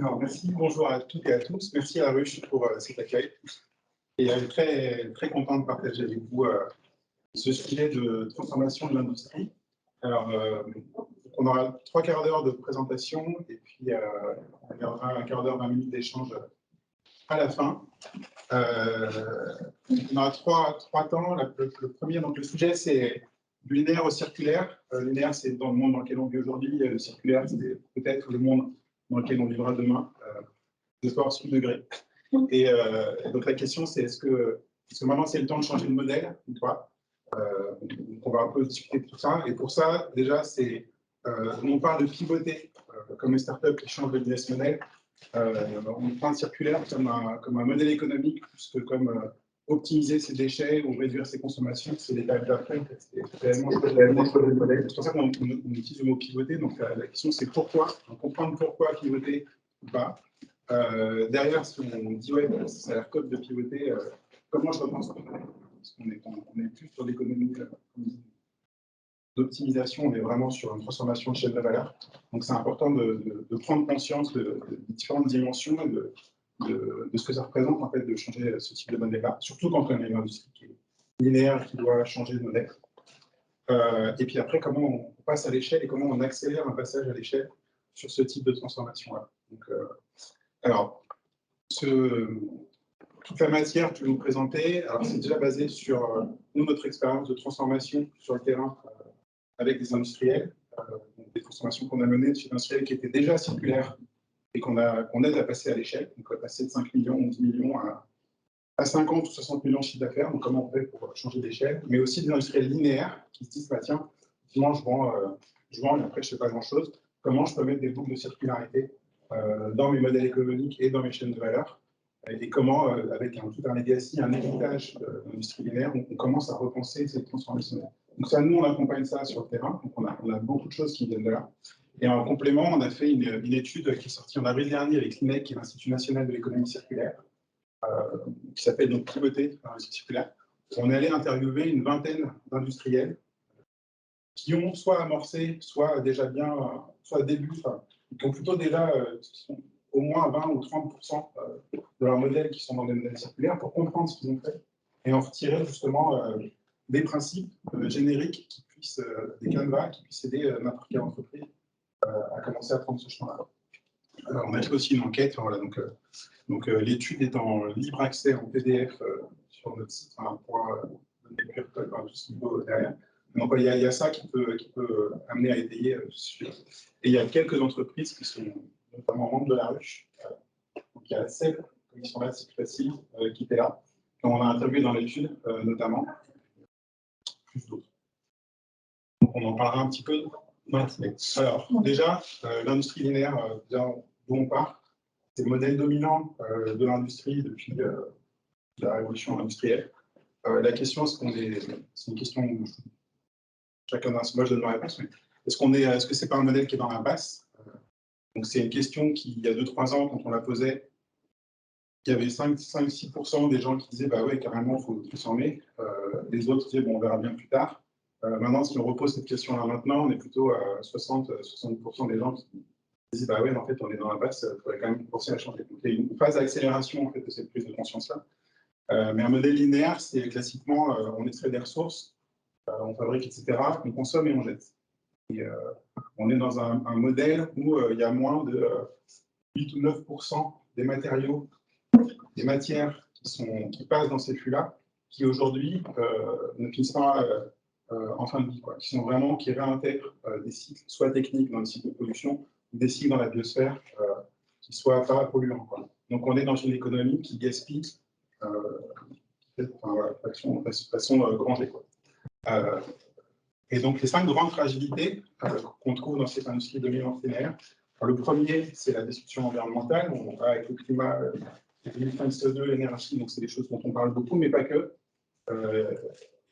Alors, merci, bonjour à toutes et à tous. Merci à la Ruche pour cet accueil. Et très, très content de partager avec vous ce sujet de transformation de l'industrie. Alors, on aura 3/4 d'heure de présentation et puis on gardera un quart d'heure, 20 minutes d'échange à la fin. On aura trois temps. Le premier, donc le sujet, c'est du linéaire au circulaire. Linéaire, c'est dans le monde dans lequel on vit aujourd'hui. Le circulaire, c'est peut-être le monde dans lequel on vivra demain, de sport sous degré. Et donc la question, c'est est-ce que maintenant c'est le temps de changer de modèle ou pas? On va un peu discuter de tout ça. Et pour ça, déjà, on parle de pivoter comme une startup qui change de business model. On prend le circulaire comme un modèle économique plus que comme optimiser ses déchets ou réduire ses consommations. C'est l'étape d'après. C'est réellement changer de modèle. C'est pour ça qu'on utilise le mot pivoter. Donc la question, c'est pourquoi, comprendre pourquoi pivoter ou pas. Derrière, si on dit ouais, ça a l'air top de pivoter, comment je repense? Parce qu'on est plus sur l'économie d'optimisation, on est vraiment sur une transformation de chaîne de valeur. Donc c'est important de prendre conscience de différentes dimensions et de ce que ça représente en fait de changer ce type de modèle-là, surtout quand on a une industrie qui est linéaire, qui doit changer de modèle. Et puis après, comment on passe à l'échelle et comment on accélère un passage à l'échelle sur ce type de transformation-là. Donc, alors, toute la matière que je vais vous présenter, alors c'est déjà basé sur notre expérience de transformation sur le terrain avec des industriels, des transformations qu'on a menées chez des industriels qui étaient déjà circulaires et qu'on aide à passer à l'échelle, donc passer de 5 millions ou 10 millions à 50 ou 60 millions de chiffre d'affaires, donc comment on fait pour changer d'échelle, mais aussi des industriels linéaires qui se disent, bah, tiens, effectivement, je vends et après je ne fais pas grand-chose, comment je peux mettre des boucles de circularité dans mes modèles économiques et dans mes chaînes de valeur, et comment, avec tout un legacy, un héritage d'industrie linéaire, on commence à repenser cette transformation. Donc ça, nous, on accompagne ça sur le terrain, donc on a beaucoup de choses qui viennent de là. Et en complément, on a fait une étude qui est sortie en avril dernier avec l'INEC, qui est l'Institut national de l'économie circulaire, qui s'appelle donc Pivoter par l'industrie circulaire. On est allé interviewer une vingtaine d'industriels qui ont soit amorcé, soit déjà bien, soit début, qui ont plutôt déjà, qui sont au moins 20 ou 30% de leurs modèles qui sont dans des modèles circulaires pour comprendre ce qu'ils ont fait et en retirer justement des principes génériques qui puissent, des canevas qui puissent aider n'importe quelle entreprise à commencer à prendre ce chemin-là. On a fait aussi une enquête, voilà, donc l'étude est en libre accès en PDF sur notre site, on pourra donner le code par ce niveau derrière. Donc il y a ça qui peut amener à étayer et il y a quelques entreprises qui sont notamment membres de la Ruche. Donc il y a celle, comme ils sont là, c'est plus facile, qui était là, qu'on a interviewé dans l'étude notamment, plus d'autres. Donc on en parlera un petit peu. Alors déjà, l'industrie linéaire dont on part, c'est le modèle dominant de l'industrie depuis la révolution industrielle. La question, c'est une question où chacun a moi je donne ma réponse, mais est-ce que c'est pas un modèle qui est dans l'impasse? Donc c'est une question qui, il y a 2-3 ans, quand on la posait, il y avait 5-6% des gens qui disaient bah ouais, carrément, il faut transformer. Les autres disaient bon, on verra bien plus tard. Maintenant, si on repose cette question-là maintenant, on est plutôt à 60-70% des gens qui disent bah ouais, en fait, on est dans l'impasse, il faudrait quand même penser à changer. Donc il y a une phase d'accélération en fait, de cette prise de conscience-là. Mais un modèle linéaire, c'est classiquement, on extrait des ressources, on fabrique, etc., on consomme et on jette. Et, on est dans un modèle où il y a moins de 8 ou 9% des matériaux, des matières qui passent dans ces flux-là, qui aujourd'hui ne finissent pas en fin de vie, quoi, qui réintègrent des cycles, soit techniques dans le cycle de production, ou des cycles dans la biosphère qui soient pas polluants, quoi. Donc on est dans une économie qui gaspille de façon grangée, quoi. Et donc les 5 grandes fragilités qu'on trouve dans cette industrie dominante linéaire. Le premier, c'est la destruction environnementale. On va avec le climat, l'émission de CO2, l'énergie, donc c'est des choses dont on parle beaucoup, mais pas que.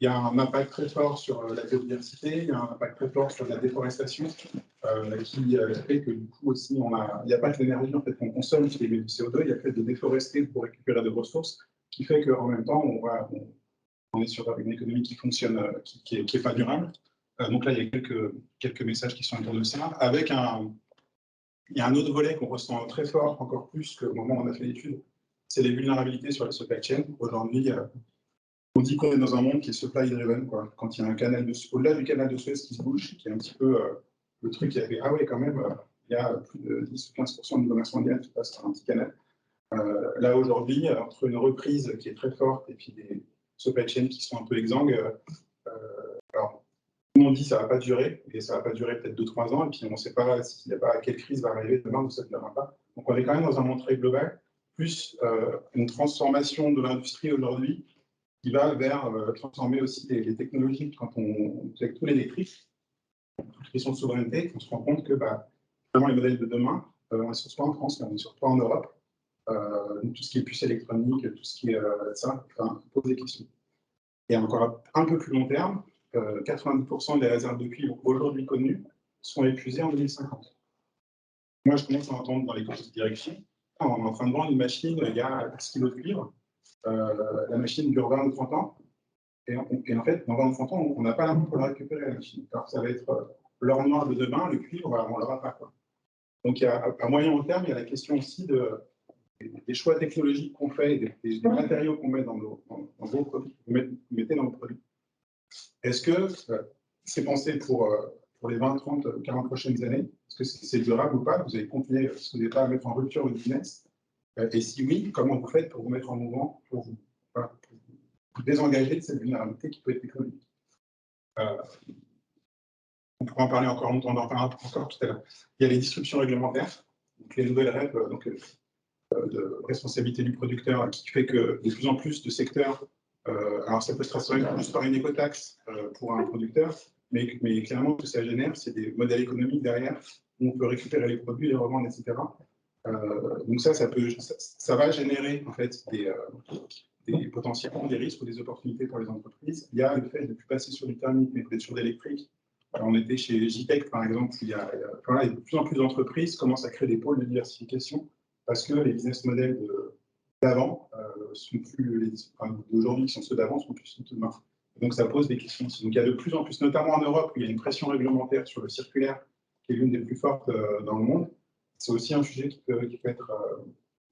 Il y a un impact très fort sur la biodiversité, il y a un impact très fort sur la déforestation, qui fait que du coup aussi, il n'y a pas que l'énergie en fait, qu'on consomme qui émet du CO2, il y a le fait de déforester pour récupérer des ressources, qui fait qu'en même temps, on est sur une économie qui fonctionne, qui est pas durable. Donc là, il y a quelques messages qui sont autour de ça, avec un Il y a un autre volet qu'on ressent très fort, encore plus qu'au moment où on a fait l'étude, c'est les vulnérabilités sur la supply chain. Aujourd'hui, on dit qu'on est dans un monde qui est supply driven, quoi. Quand il y a un canal au-delà du canal de Suez qui se bouge, qui est un petit peu le truc qui a fait, ah ouais, quand même, il y a plus de 10 ou 15% du commerce mondial qui passe par un petit canal. Là, aujourd'hui, entre une reprise qui est très forte et puis des supply chains qui sont un peu exsangues, alors, tout le monde dit que ça ne va pas durer, et ça ne va pas durer peut-être 2-3 ans, et puis on ne sait pas s'il n'y a pas quelle crise va arriver demain ou ça ne durera pas. Donc on est quand même dans un monde très global, plus une transformation de l'industrie aujourd'hui qui va vers transformer aussi les technologies. Quand on avec tout l'électrique, toutes les questions de souveraineté, on se rend compte que vraiment les modèles de demain, on est surtout en France, mais on est surtout en Europe. Donc tout ce qui est puce électronique, tout ce qui est ça, pose des questions. Et encore un peu plus long terme, 90% des réserves de cuivre aujourd'hui connues sont épuisées en 2050. Moi, je commence à entendre dans les conseils de direction, on est en train de vendre une machine, il y a 10 kg de cuivre, la machine dure 20 ou 30 ans, et en fait, dans 20 ou 30 ans, on n'a pas l'argent pour la récupérer, la machine. Alors, ça va être l'or noir de demain, le cuivre, on ne l'aura pas, quoi. Donc, à moyen long terme, il y a la question aussi des choix technologiques qu'on fait, des matériaux qu'on met dans vos produits, que vous mettez dans vos produits. Est-ce que c'est pensé pour les 20, 30, 40 prochaines années? Est-ce que c'est durable ou pas? Vous allez continuer, est-ce que vous n'allez pas mettre en rupture le business? Et si oui, comment vous faites pour vous mettre en mouvement, pour vous désengager de cette vulnérabilité qui peut être économique? On pourra en parler encore longtemps, on en parlera encore tout à l'heure. Il y a les disruptions réglementaires, donc les nouvelles REP, de responsabilité du producteur, qui fait que de plus en plus de secteurs, alors ça peut se traduire plus par une écotaxe pour un producteur, mais clairement, ce que ça génère, c'est des modèles économiques derrière, où on peut récupérer les produits, les revendre, etc. Donc ça va générer en fait potentiellement des risques ou des opportunités pour les entreprises. Il y a le fait de ne plus passer sur du thermique, mais peut-être sur l'électrique. On était chez JTEC, par exemple, il y a de plus en plus d'entreprises qui commencent à créer des pôles de diversification parce que les business models d'avant sont plus d'aujourd'hui qui sont ceux d'avant sont plus ceux de demain. Donc ça pose des questions aussi. Donc il y a de plus en plus, notamment en Europe, où il y a une pression réglementaire sur le circulaire qui est l'une des plus fortes dans le monde. C'est aussi un sujet qui peut être,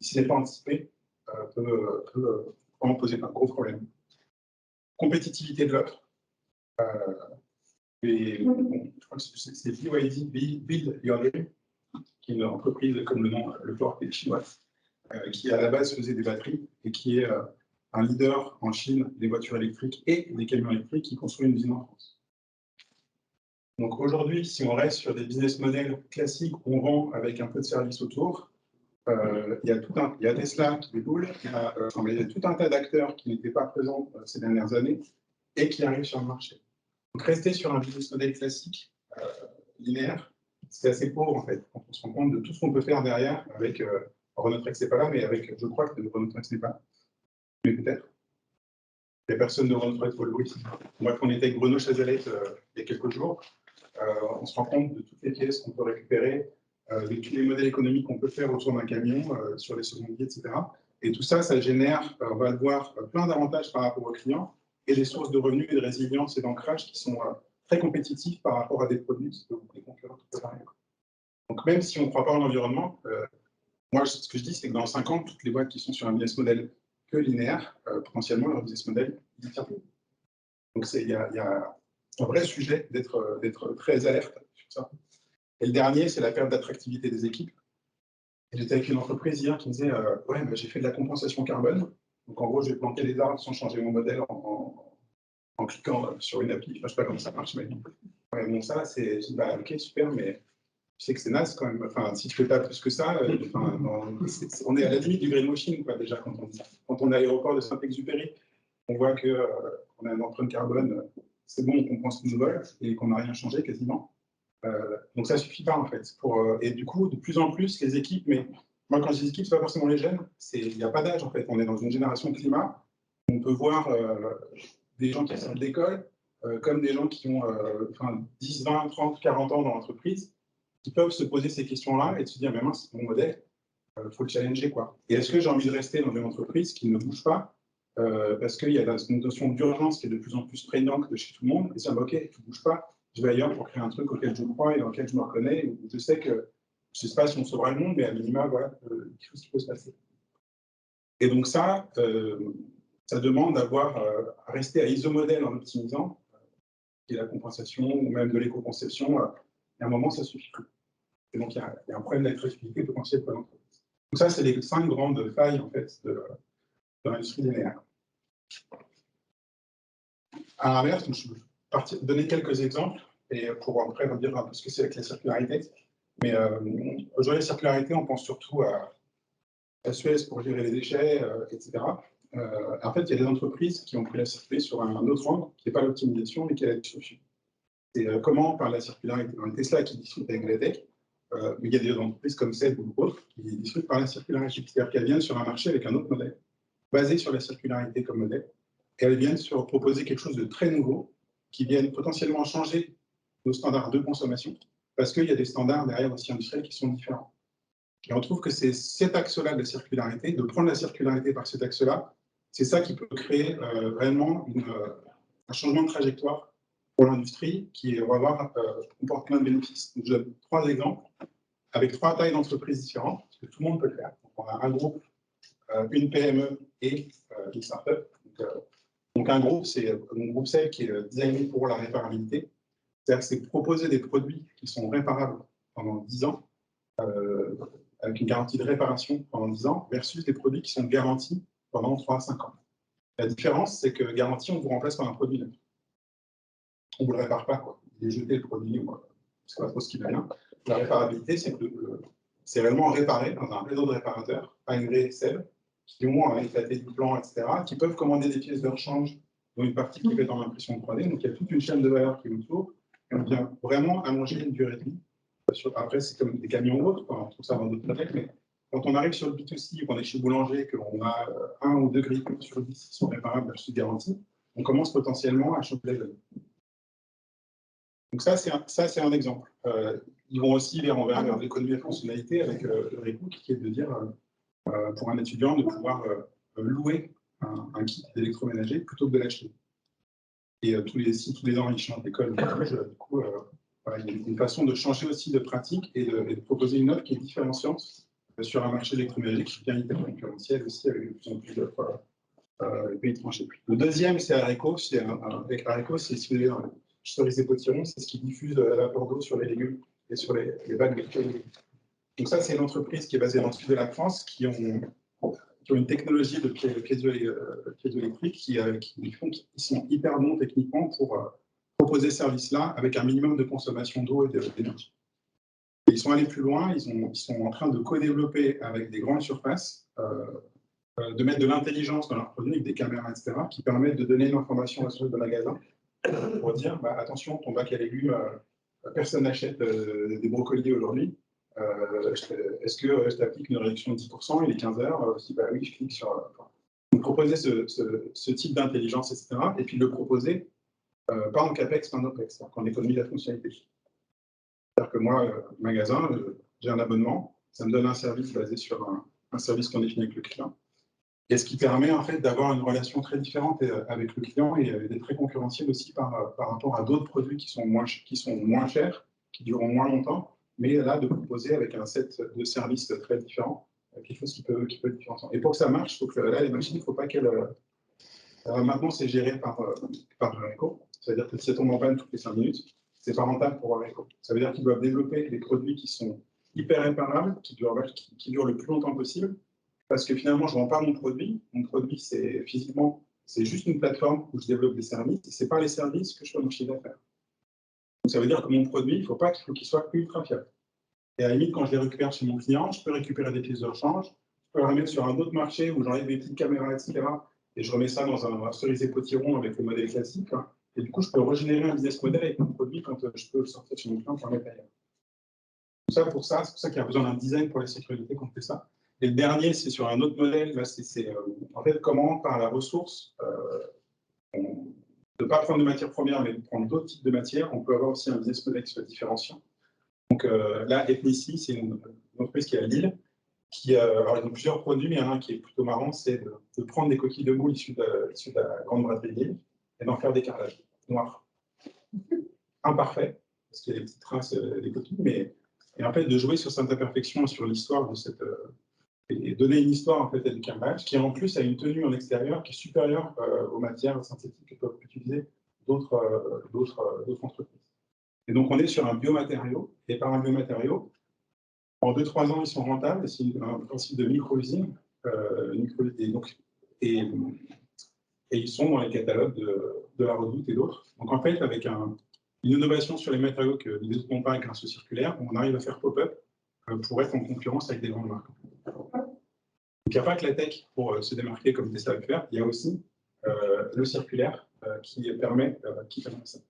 si ce n'est pas anticipé, peut vraiment poser un gros problème. Compétitivité de l'offre. Je crois que c'est BYD, Build Your Dream, qui est une entreprise, comme le nom le porte, est chinoise, qui à la base faisait des batteries et qui est un leader en Chine des voitures électriques et des camions électriques, qui construit une usine en France. Donc aujourd'hui, si on reste sur des business models classiques où on vend avec un peu de service autour, il y a Tesla qui déboule, il y a tout un tas d'acteurs qui n'étaient pas présents ces dernières années et qui arrivent sur le marché. Donc rester sur un business model classique, linéaire, c'est assez pauvre en fait, quand on se rend compte de tout ce qu'on peut faire derrière avec Renault Trek, c'est pas là, mais avec, je crois que Renault Trek, n'est pas, mais peut-être. Il n'y a personne de Renault Trek pour le bruit. Moi, quand on était avec Bruno Chazalet il y a quelques jours, on se rend compte de toutes les pièces qu'on peut récupérer, de tous les modèles économiques qu'on peut faire autour d'un camion, sur les secondiers, etc. Et tout ça, ça génère, on va le voir, plein d'avantages par rapport aux clients et des sources de revenus et de résilience et d'ancrage qui sont très compétitifs par rapport à des produits qui peuvent les concurrents. Donc même si on ne croit pas en l'environnement, moi ce que je dis, c'est que dans 5 ans, toutes les boîtes qui sont sur un business model que linéaire, potentiellement leur business model, il tient plus. Donc il y a un vrai sujet d'être très alerte sur ça. Et le dernier, c'est la perte d'attractivité des équipes. J'étais avec une entreprise hier qui me disait ouais, j'ai fait de la compensation carbone. Donc en gros, je vais planter les arbres sans changer mon modèle en cliquant sur une appli. Enfin, je ne sais pas comment ça marche, mais ouais, bon, ça, c'est ok, super, mais je sais que c'est naze quand même. Enfin, si tu ne fais pas plus que ça, on est à la limite du greenwashing, quoi, déjà, quand on est à l'aéroport de Saint-Exupéry, on voit qu'on a une empreinte carbone, c'est bon, on comprend ce qu'on nous vole et qu'on n'a rien changé quasiment. Donc ça ne suffit pas en fait. Et du coup, de plus en plus, les équipes, mais moi quand je dis équipes, ce n'est pas forcément les jeunes, il n'y a pas d'âge en fait. On est dans une génération climat. On peut voir des gens qui sortent d'école, comme des gens qui ont 10, 20, 30, 40 ans dans l'entreprise, qui peuvent se poser ces questions-là et de se dire, mais mince, c'est mon modèle, il faut le challenger, quoi. Et est-ce que j'ai envie de rester dans une entreprise qui ne bouge pas parce qu'il y a une notion d'urgence qui est de plus en plus prégnante de chez tout le monde, et dire, ok, tu ne bouges pas, je vais ailleurs pour créer un truc auquel je crois et dans lequel je me reconnais, où je sais que Je ne sais pas si on sauvera le monde, mais à minima, voilà, quelque chose qui peut se passer. Et donc ça demande à rester à isomodèle en optimisant, qui est la compensation ou même de l'éco-conception. À un moment, ça ne suffit plus. Et donc, il y a un problème d'attractivité potentielle pour l'entreprise. Donc ça, c'est les 5 grandes failles, en fait, de l'industrie linéaire. À l'inverse, je vais donner quelques exemples et pour après dire un peu ce que c'est avec la circularité. Mais aujourd'hui, la circularité, on pense surtout à Suez pour gérer les déchets, etc. En fait, il y a des entreprises qui ont pris la circularité sur un autre angle, qui n'est pas l'optimisation, mais qui est la disruption. C'est comment, par la circularité, dans les Tesla qui discutent avec la tech, il y a des entreprises comme Seb ou d'autres qui discutent par la circularité, c'est-à-dire qu'elles viennent sur un marché avec un autre modèle, basé sur la circularité comme modèle, et elles viennent sur proposer quelque chose de très nouveau, qui viennent potentiellement changer nos standards de consommation, parce qu'il y a des standards derrière aussi industriels qui sont différents. Et on trouve que c'est cet axe-là de la circularité, de prendre la circularité par cet axe-là, c'est ça qui peut créer réellement un changement de trajectoire pour l'industrie qui va comporte plein de bénéfices. Donc, je donne 3 exemples avec 3 tailles d'entreprises différentes, parce que tout le monde peut le faire. Donc, on a un groupe, une PME et une start-up. Donc un groupe, c'est un groupe CEL qui est designé pour la réparabilité. C'est-à-dire que c'est proposer des produits qui sont réparables pendant 10 ans, avec une garantie de réparation pendant 10 ans, versus des produits qui sont garantis pendant 3 à 5 ans. La différence, c'est que garantie, on vous remplace par un produit neuf. On ne vous le répare pas, quoi. Il est jeté le produit, on ne sait pas trop ce qui va bien. La réparabilité, c'est réellement réparer dans un réseau de réparateurs, pas une vraie SEL, qui ont éclaté du plan, etc., qui peuvent commander des pièces de rechange, dont une partie qui est faite en impression 3D. Donc il y a toute une chaîne de valeur qui est autour, et on vient vraiment allonger une durée de vie. Après, c'est comme des camions ou autres, on trouve ça dans d'autres contextes, mais quand on arrive sur le B2C, qu'on est chez Boulanger, qu'on a 1 ou 2 grilles sur 10 qui sont réparables sous garantie, on commence potentiellement à changer la donne. Donc ça, c'est un exemple. Ils vont aussi vers l'économie de fonctionnalité avec le RECO, qui est de dire, pour un étudiant, de pouvoir louer un kit d'électroménager plutôt que de l'acheter. Et si tous les ans, ils changent d'école, du coup, voilà, il y a une façon de changer aussi de pratique et de proposer une offre qui est différenciante sur un marché électroménager qui devient hyper concurrentiel aussi avec de plus en plus d'offres pays étrangers. Le deuxième, c'est Areco. Avec Areco, c'est si vous allez dans le cerise et potiron, c'est ce qui diffuse la vapeur d'eau sur les légumes et sur les bacs de légumes. Donc ça, c'est une entreprise qui est basée dans le sud de la France, qui ont une technologie de piézoélectrique qui sont hyper bons techniquement pour proposer ce service-là avec un minimum de consommation d'eau et d'énergie. Ils sont allés plus loin, ils sont en train de co-développer avec des grandes surfaces, de mettre de l'intelligence dans leurs produits avec des caméras, etc., qui permettent de donner une information à ceux de magasin pour dire attention, ton bac à légumes, personne n'achète des brocolis aujourd'hui. Est-ce que je t'applique une réduction de 10%, il est 15 heures, si oui, je clique sur. Donc, proposer ce type d'intelligence, etc., et puis le proposer pas en CAPEX, pas en OPEX, en économie de la fonctionnalité. C'est-à-dire que moi, magasin, j'ai un abonnement, ça me donne un service basé sur un service qu'on définit avec le client. Et ce qui permet en fait d'avoir une relation très différente avec le client et d'être très concurrentiel aussi par rapport à d'autres produits qui sont moins chers, qui dureront moins longtemps, mais là de proposer avec un set de services très différents, quelque chose qui peut être différent. Et pour que ça marche, il faut que là les machines, il ne faut pas qu'elles. Maintenant c'est géré par Areco, c'est-à-dire que si ça tombe en panne toutes les 5 minutes, c'est pas rentable pour Areco. Ça veut dire qu'ils doivent développer des produits qui sont hyper réparables, qui durent le plus longtemps possible. Parce que finalement, je ne vends pas mon produit. Mon produit, c'est juste une plateforme où je développe des services. Et ce n'est pas les services que je fais mon chiffre d'affaires. Donc, ça veut dire que mon produit, il faut qu'il soit ultra fiable. Et à la limite, quand je les récupère chez mon client, je peux récupérer des pièces de rechange. Je peux le remettre sur un autre marché où j'enlève des petites caméras, etc. Et je remets ça dans un cerise et potiron avec le modèle classique. Et du coup, je peux régénérer un business model avec mon produit quand je peux le sortir chez mon client pour le mettre ailleurs. C'est pour ça qu'il y a besoin d'un design pour la sécurité qu'on fait ça. Et le dernier, c'est sur un autre modèle. Là, c'est en fait comment, par la ressource, de ne pas prendre de matières premières, mais de prendre d'autres types de matières, on peut avoir aussi un business model qui soit différenciant. Donc là, Ethnici, c'est une entreprise qui est à Lille. Alors, ils ont plusieurs produits, mais il y en a un qui est plutôt marrant, c'est de prendre des coquilles de moule issues de la grande braderie de Lille et d'en faire des carrelages noirs. Imparfait, parce qu'il y a des petites traces des coquilles, mais et en fait de jouer sur cette imperfection, sur l'histoire de cette et donner une histoire en fait à du carbage qui en plus a une tenue en extérieur qui est supérieure aux matières synthétiques que peuvent utiliser d'autres entreprises. Et donc on est sur un biomatériau, et par un biomatériau, en 2-3 ans ils sont rentables, c'est un principe de micro-usine, et ils sont dans les catalogues de la Redoute et d'autres. Donc en fait, avec une innovation sur les matériaux que nous développons pas avec un saut circulaire, on arrive à faire pop-up pour être en concurrence avec des grandes marques. Donc il n'y a pas que la tech pour se démarquer comme Tesla va le faire, il y a aussi le circulaire qui permet ça.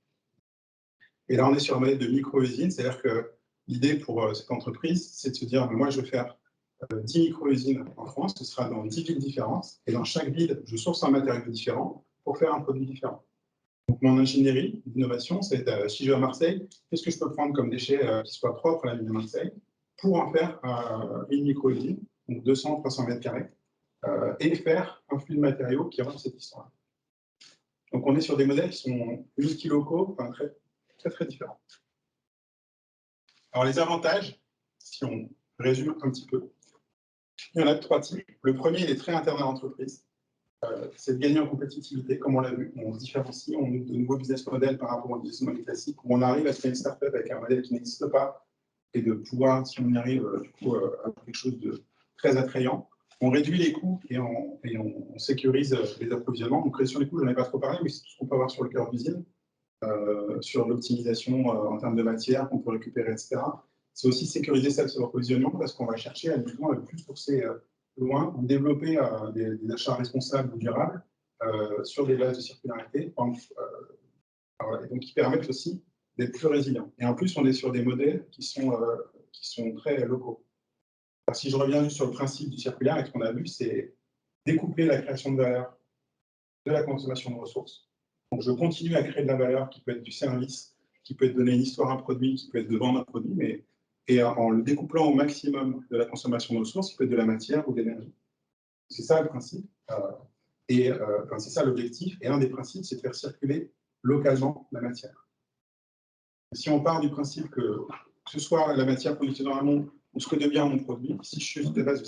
Et là, on est sur un modèle de micro-usine, c'est-à-dire que l'idée pour cette entreprise, c'est de se dire, moi, je vais faire 10 micro-usines en France, ce sera dans 10 villes différentes, et dans chaque ville, je source un matériau différent pour faire un produit différent. Donc, mon ingénierie d'innovation, c'est si je vais à Marseille, qu'est-ce que je peux prendre comme déchets qui soient propres à la ville de Marseille pour en faire une micro-usine, donc 200-300 mètres carrés, et faire un flux de matériaux qui rend cette histoire. Donc, on est sur des modèles qui sont multilocaux, enfin, très différents. Alors, les avantages, si on résume un petit peu, il y en a 3 types. Le premier, il est très interne à l'entreprise. C'est de gagner en compétitivité, comme on l'a vu. On se différencie, on ouvre de nouveaux business models par rapport au business model classique, où on arrive à créer une startup avec un modèle qui n'existe pas, et de pouvoir, si on y arrive, à quelque chose de très attrayant. On réduit les coûts et on sécurise les approvisionnements. Donc, réduction des coûts, je n'en ai pas trop parlé, mais c'est tout ce qu'on peut avoir sur le cœur d'usine, sur l'optimisation en termes de matière qu'on peut récupérer, etc. C'est aussi sécuriser ça sur l'approvisionnement parce qu'on va chercher à justement le plus sourcer loin, ou développer des achats responsables ou durables sur des bases de circularité, et donc qui permettent aussi d'être plus résilients. Et en plus, on est sur des modèles qui sont très locaux. Alors, si je reviens juste sur le principe du circulaire, et ce qu'on a vu, c'est découpler la création de valeur de la consommation de ressources. Donc, je continue à créer de la valeur qui peut être du service, qui peut être donner une histoire à un produit, qui peut être de vendre un produit, et en le découplant au maximum de la consommation de ressources, qui peut être de la matière ou de l'énergie. C'est ça le principe. C'est ça l'objectif. Et un des principes, c'est de faire circuler localement la matière. Si on part du principe que ce soit la matière conditionnée dans l'amont ou ce que devient mon produit, si je suis de base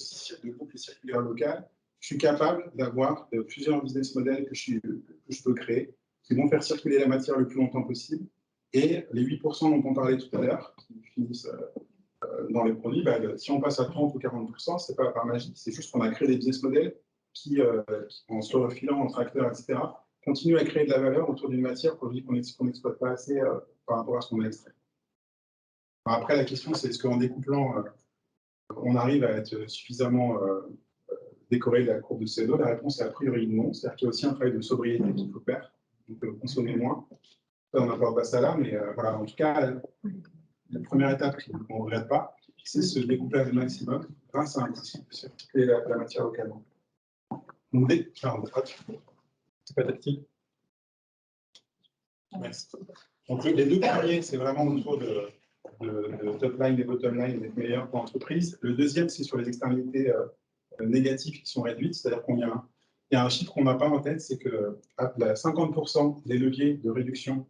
de boucle circulaire locale, je suis capable d'avoir plusieurs business models que je peux créer, qui vont faire circuler la matière le plus longtemps possible. Et les 8% dont on parlait tout à l'heure, qui finissent dans les produits, si on passe à 30 ou 40%, ce n'est pas par magie, c'est juste qu'on a créé des business models qui en se refilant entre acteurs, etc., continuent à créer de la valeur autour d'une matière qu'on n'exploite pas assez par rapport à ce qu'on a extrait. Après, la question, c'est est-ce qu'en découplant, on arrive à être suffisamment décoré de la courbe de CO2? La réponse est a priori non. C'est-à-dire qu'il y a aussi un travail de sobriété qu'il faut faire, donc consommer moins. On n'apporte pas ça là, mais voilà, en tout cas, la première étape qu'on ne regrette pas, c'est ce découpage maximum grâce à un principe de circuler la matière localement. Donc, c'est pas tactile. Merci. Donc, les 2 premiers, c'est vraiment autour de top line et bottom line d'être meilleur pour l'entreprise. Le deuxième, c'est sur les externalités négatives qui sont réduites, c'est-à-dire qu'il y a un chiffre qu'on n'a pas en tête, c'est que 50% des leviers de réduction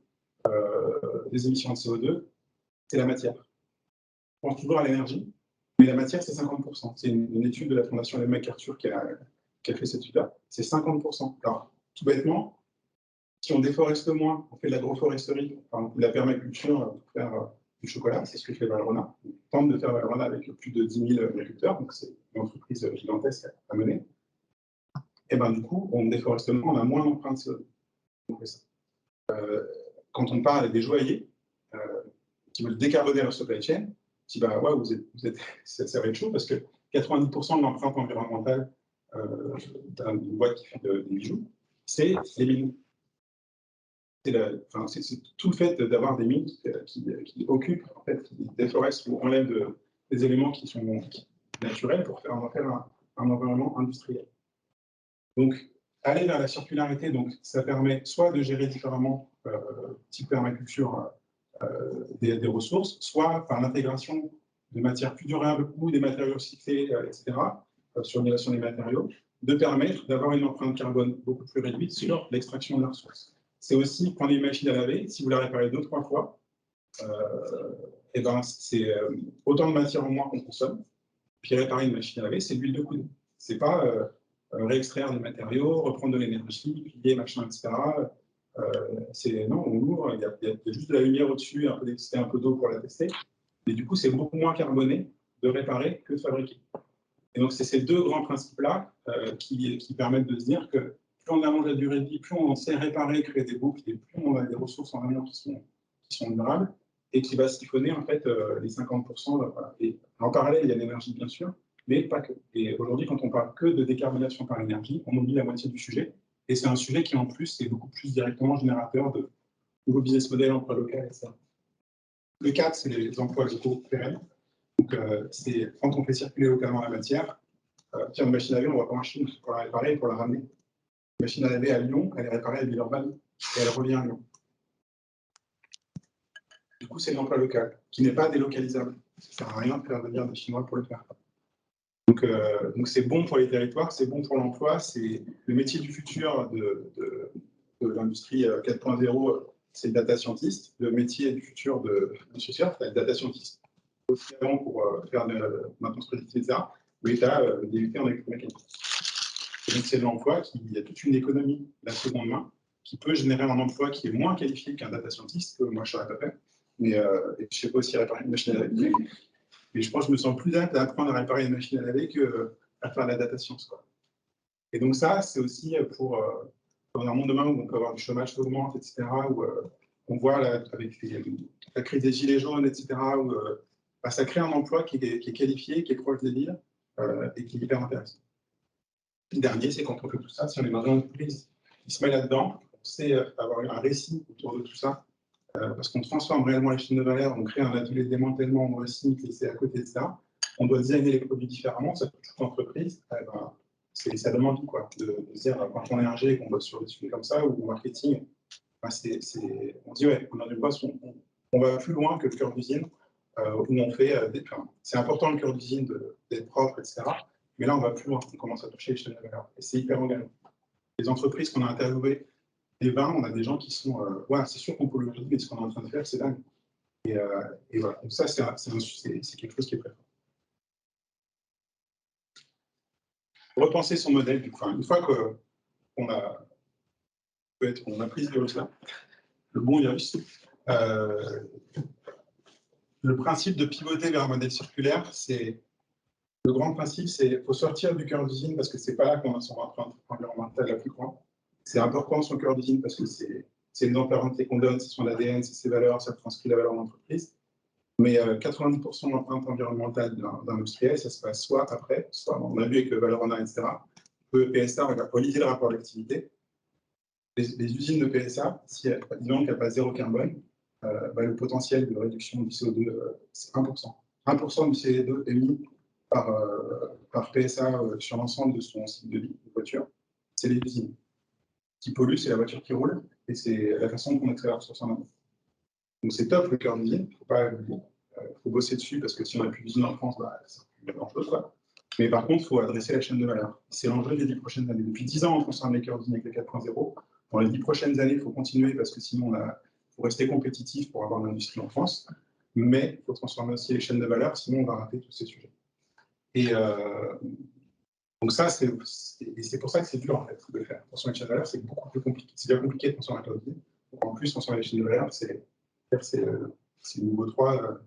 des émissions de CO2, c'est la matière. On pense toujours à l'énergie, mais la matière, c'est 50%. C'est une étude de la Fondation Ellen MacArthur qui a fait cette étude-là. C'est 50%. Alors, tout bêtement, si on déforeste moins, on fait de l'agroforesterie, de la permaculture pour faire du chocolat, c'est ce que fait Valrhona. On tente de faire Valrhona avec plus de 10 000 agriculteurs, donc c'est une entreprise gigantesque à mener. Et du coup, on déforeste moins, on a moins d'empreintes CO2. Quand on parle des joailliers qui veulent décarboner leur supply chain, on dit ouais, ça va être chaud parce que 90% de l'empreinte environnementale d'une boîte qui fait des bijoux, c'est les mines. C'est tout le fait d'avoir des mines qui occupent, en fait, qui déforestent ou enlèvent des éléments qui sont naturels pour faire un environnement industriel. Donc, aller vers la circularité, donc, ça permet soit de gérer différemment, type permaculture, des ressources, soit par l'intégration de matières plus durables ou des matériaux recyclés, etc., sur l'intégration des matériaux, de permettre d'avoir une empreinte carbone beaucoup plus réduite sur l'extraction de la ressource. C'est aussi prendre une machine à laver, si vous la réparez 2-3 fois, et ben, c'est autant de matière en moins qu'on consomme. Puis réparer une machine à laver, c'est de l'huile de coude. C'est pas réextraire des matériaux, reprendre de l'énergie, plier, machin, etc. Non, on l'ouvre, il y a juste de la lumière au-dessus, un peu d'eau pour la tester. Et du coup, c'est beaucoup moins carboné de réparer que de fabriquer. Et donc, c'est ces deux grands principes-là qui permettent de se dire que plus on allonge la durée de vie, plus on sait réparer, créer des boucles, et plus on a des ressources en amont qui sont durables, et qui va siphonner en fait les 50%. Voilà. Et en parallèle, il y a l'énergie, bien sûr, mais pas que. Et aujourd'hui, quand on parle que de décarbonation par l'énergie, on oublie la moitié du sujet. Et c'est un sujet qui, en plus, est beaucoup plus directement générateur de nouveaux business models, emploi local, etc. Le 4, c'est les emplois locaux pérennes. Donc, c'est quand on fait circuler localement la matière, tiens, une machine à laver, on va pas en Chine pour la réparer et pour la ramener. Une machine à laver à Lyon, elle est réparée à Villeurbanne et elle revient à Lyon. Du coup, c'est l'emploi local qui n'est pas délocalisable. Ça ne sert à rien de faire venir des Chinois pour le faire. Donc c'est bon pour les territoires, c'est bon pour l'emploi, c'est le métier du futur de l'industrie 4.0, c'est le data scientist. Le métier du futur de l'industrie, c'est le data scientist. Aussi avant pour faire de maintenance prédictive, etc. Mais tu as des UT en électromécanique. Donc c'est de l'emploi, il y a toute une économie de la seconde main qui peut générer un emploi qui est moins qualifié qu'un data scientist, que moi je ne saurais pas faire. Mais je ne sais pas aussi réparer une machine à laver. Mais je pense que je me sens plus apte à apprendre à réparer une machine à laver qu'à faire de la data science, quoi. Et donc ça, c'est aussi pour dans un monde demain où on peut avoir du chômage qui augmente, etc., où on voit là, avec la crise des gilets jaunes, etc., où ça crée un emploi qui est qualifié, qui est proche des villes et qui est hyper intéressant. Le dernier, c'est quand on fait tout ça, si on est dans une entreprise qui se met là-dedans, on sait avoir un récit autour de tout ça, parce qu'on transforme réellement les chaînes de valeur, on crée un atelier de démantèlement, on recycle, et c'est à côté, etc. On doit designer les produits différemment, ça touche toute l'entreprise. Ça donne envie, quoi, de se dire, quand on est ingé et qu'on bosse sur des sujets comme ça, ou au marketing, on dit, ouais, on a une bosse, on va plus loin que le cœur d'usine, où on fait c'est important le cœur d'usine d'être propre, etc. Mais là, on va plus loin, on commence à toucher les chaînes de valeur. Et c'est hyper engageant. Les entreprises qu'on a interviewées, les 20, on a des gens qui sont, ouais, c'est sûr qu'on peut le dire, mais ce qu'on est en train de faire, c'est dingue. Et voilà, donc ça, c'est quelque chose qui est très fort. Repenser son modèle, du coup, une fois qu'on a pris ce virus-là, le bon virus, le principe de pivoter vers un modèle circulaire, c'est le grand principe, c'est qu'il faut sortir du cœur d'usine parce que c'est pas là qu'on a son empreinte environnementale la plus grande. C'est important son cœur d'usine parce que c'est les empreintes qu'on donne, c'est son ADN, c'est ses valeurs, ça transcrit la valeur de l'entreprise. Mais 90% de l'empreinte environnementale d'un industriel, ça se passe soit après, soit on a vu avec le Valorana, etc. Le PSA, on va relier le rapport d'activité. Les usines de PSA, si elles n'ont pas zéro carbone, le potentiel de réduction du CO2, c'est 1%. 1% du CO2 émis par PSA sur l'ensemble de son cycle de vie de voiture, c'est les usines. Ce qui pollue, c'est la voiture qui roule, et c'est la façon dont on extrait la ressource en amont. Donc c'est top le cœur d'usine, il faut bosser dessus, parce que si on n'a plus d'usine en France, ça ne fait pas grand-chose, quoi. Mais par contre, il faut adresser la chaîne de valeur. C'est l'enjeu des 10 prochaines années. Depuis 10 ans, on transforme les cœurs d'usine avec le 4.0. Dans les 10 prochaines années, il faut continuer, parce que sinon, il faut rester compétitif pour avoir l'industrie en France. Mais il faut transformer aussi les chaînes de valeur, sinon on va rater tous ces sujets. Et donc ça, c'est pour ça que c'est dur, en fait, de le faire. Transformer les chaînes de valeur, c'est beaucoup plus compliqué. C'est bien compliqué de transformer la cœur d'usine. Donc en plus, transformer les chaînes de valeur, c'est le niveau 3,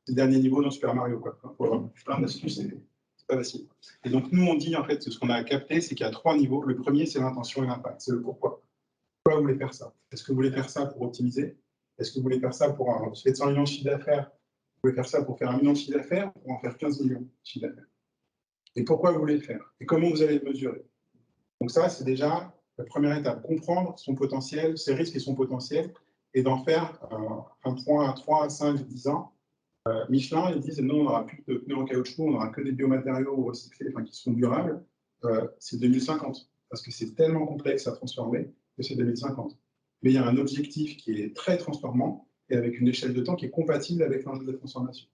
le dernier niveau dans Super Mario, quoi. Pour avoir plein d'astuces, c'est pas facile. Et donc, nous, on dit, en fait, ce qu'on a capté, c'est qu'il y a 3 niveaux. Le premier, c'est l'intention et l'impact. C'est le pourquoi. Pourquoi vous voulez faire ça? Est-ce que vous voulez faire ça pour optimiser? Est-ce que vous voulez faire ça pour un 100 millions de chiffre d'affaires? Vous voulez faire ça pour faire 1 million de chiffre d'affaires ou pour en faire 15 millions de chiffre d'affaires? Et pourquoi vous voulez le faire? Et comment vous allez le mesurer? Donc ça, c'est déjà la première étape. Comprendre son potentiel, ses risques et son potentiel, et d'en faire un point à 3, à 5, 10 ans. Michelin, ils disent non, on n'aura plus de pneus en caoutchouc, on n'aura que des biomatériaux recyclés, qui sont durables. C'est 2050, parce que c'est tellement complexe à transformer que c'est 2050. Mais il y a un objectif qui est très transformant et avec une échelle de temps qui est compatible avec l'enjeu de transformation.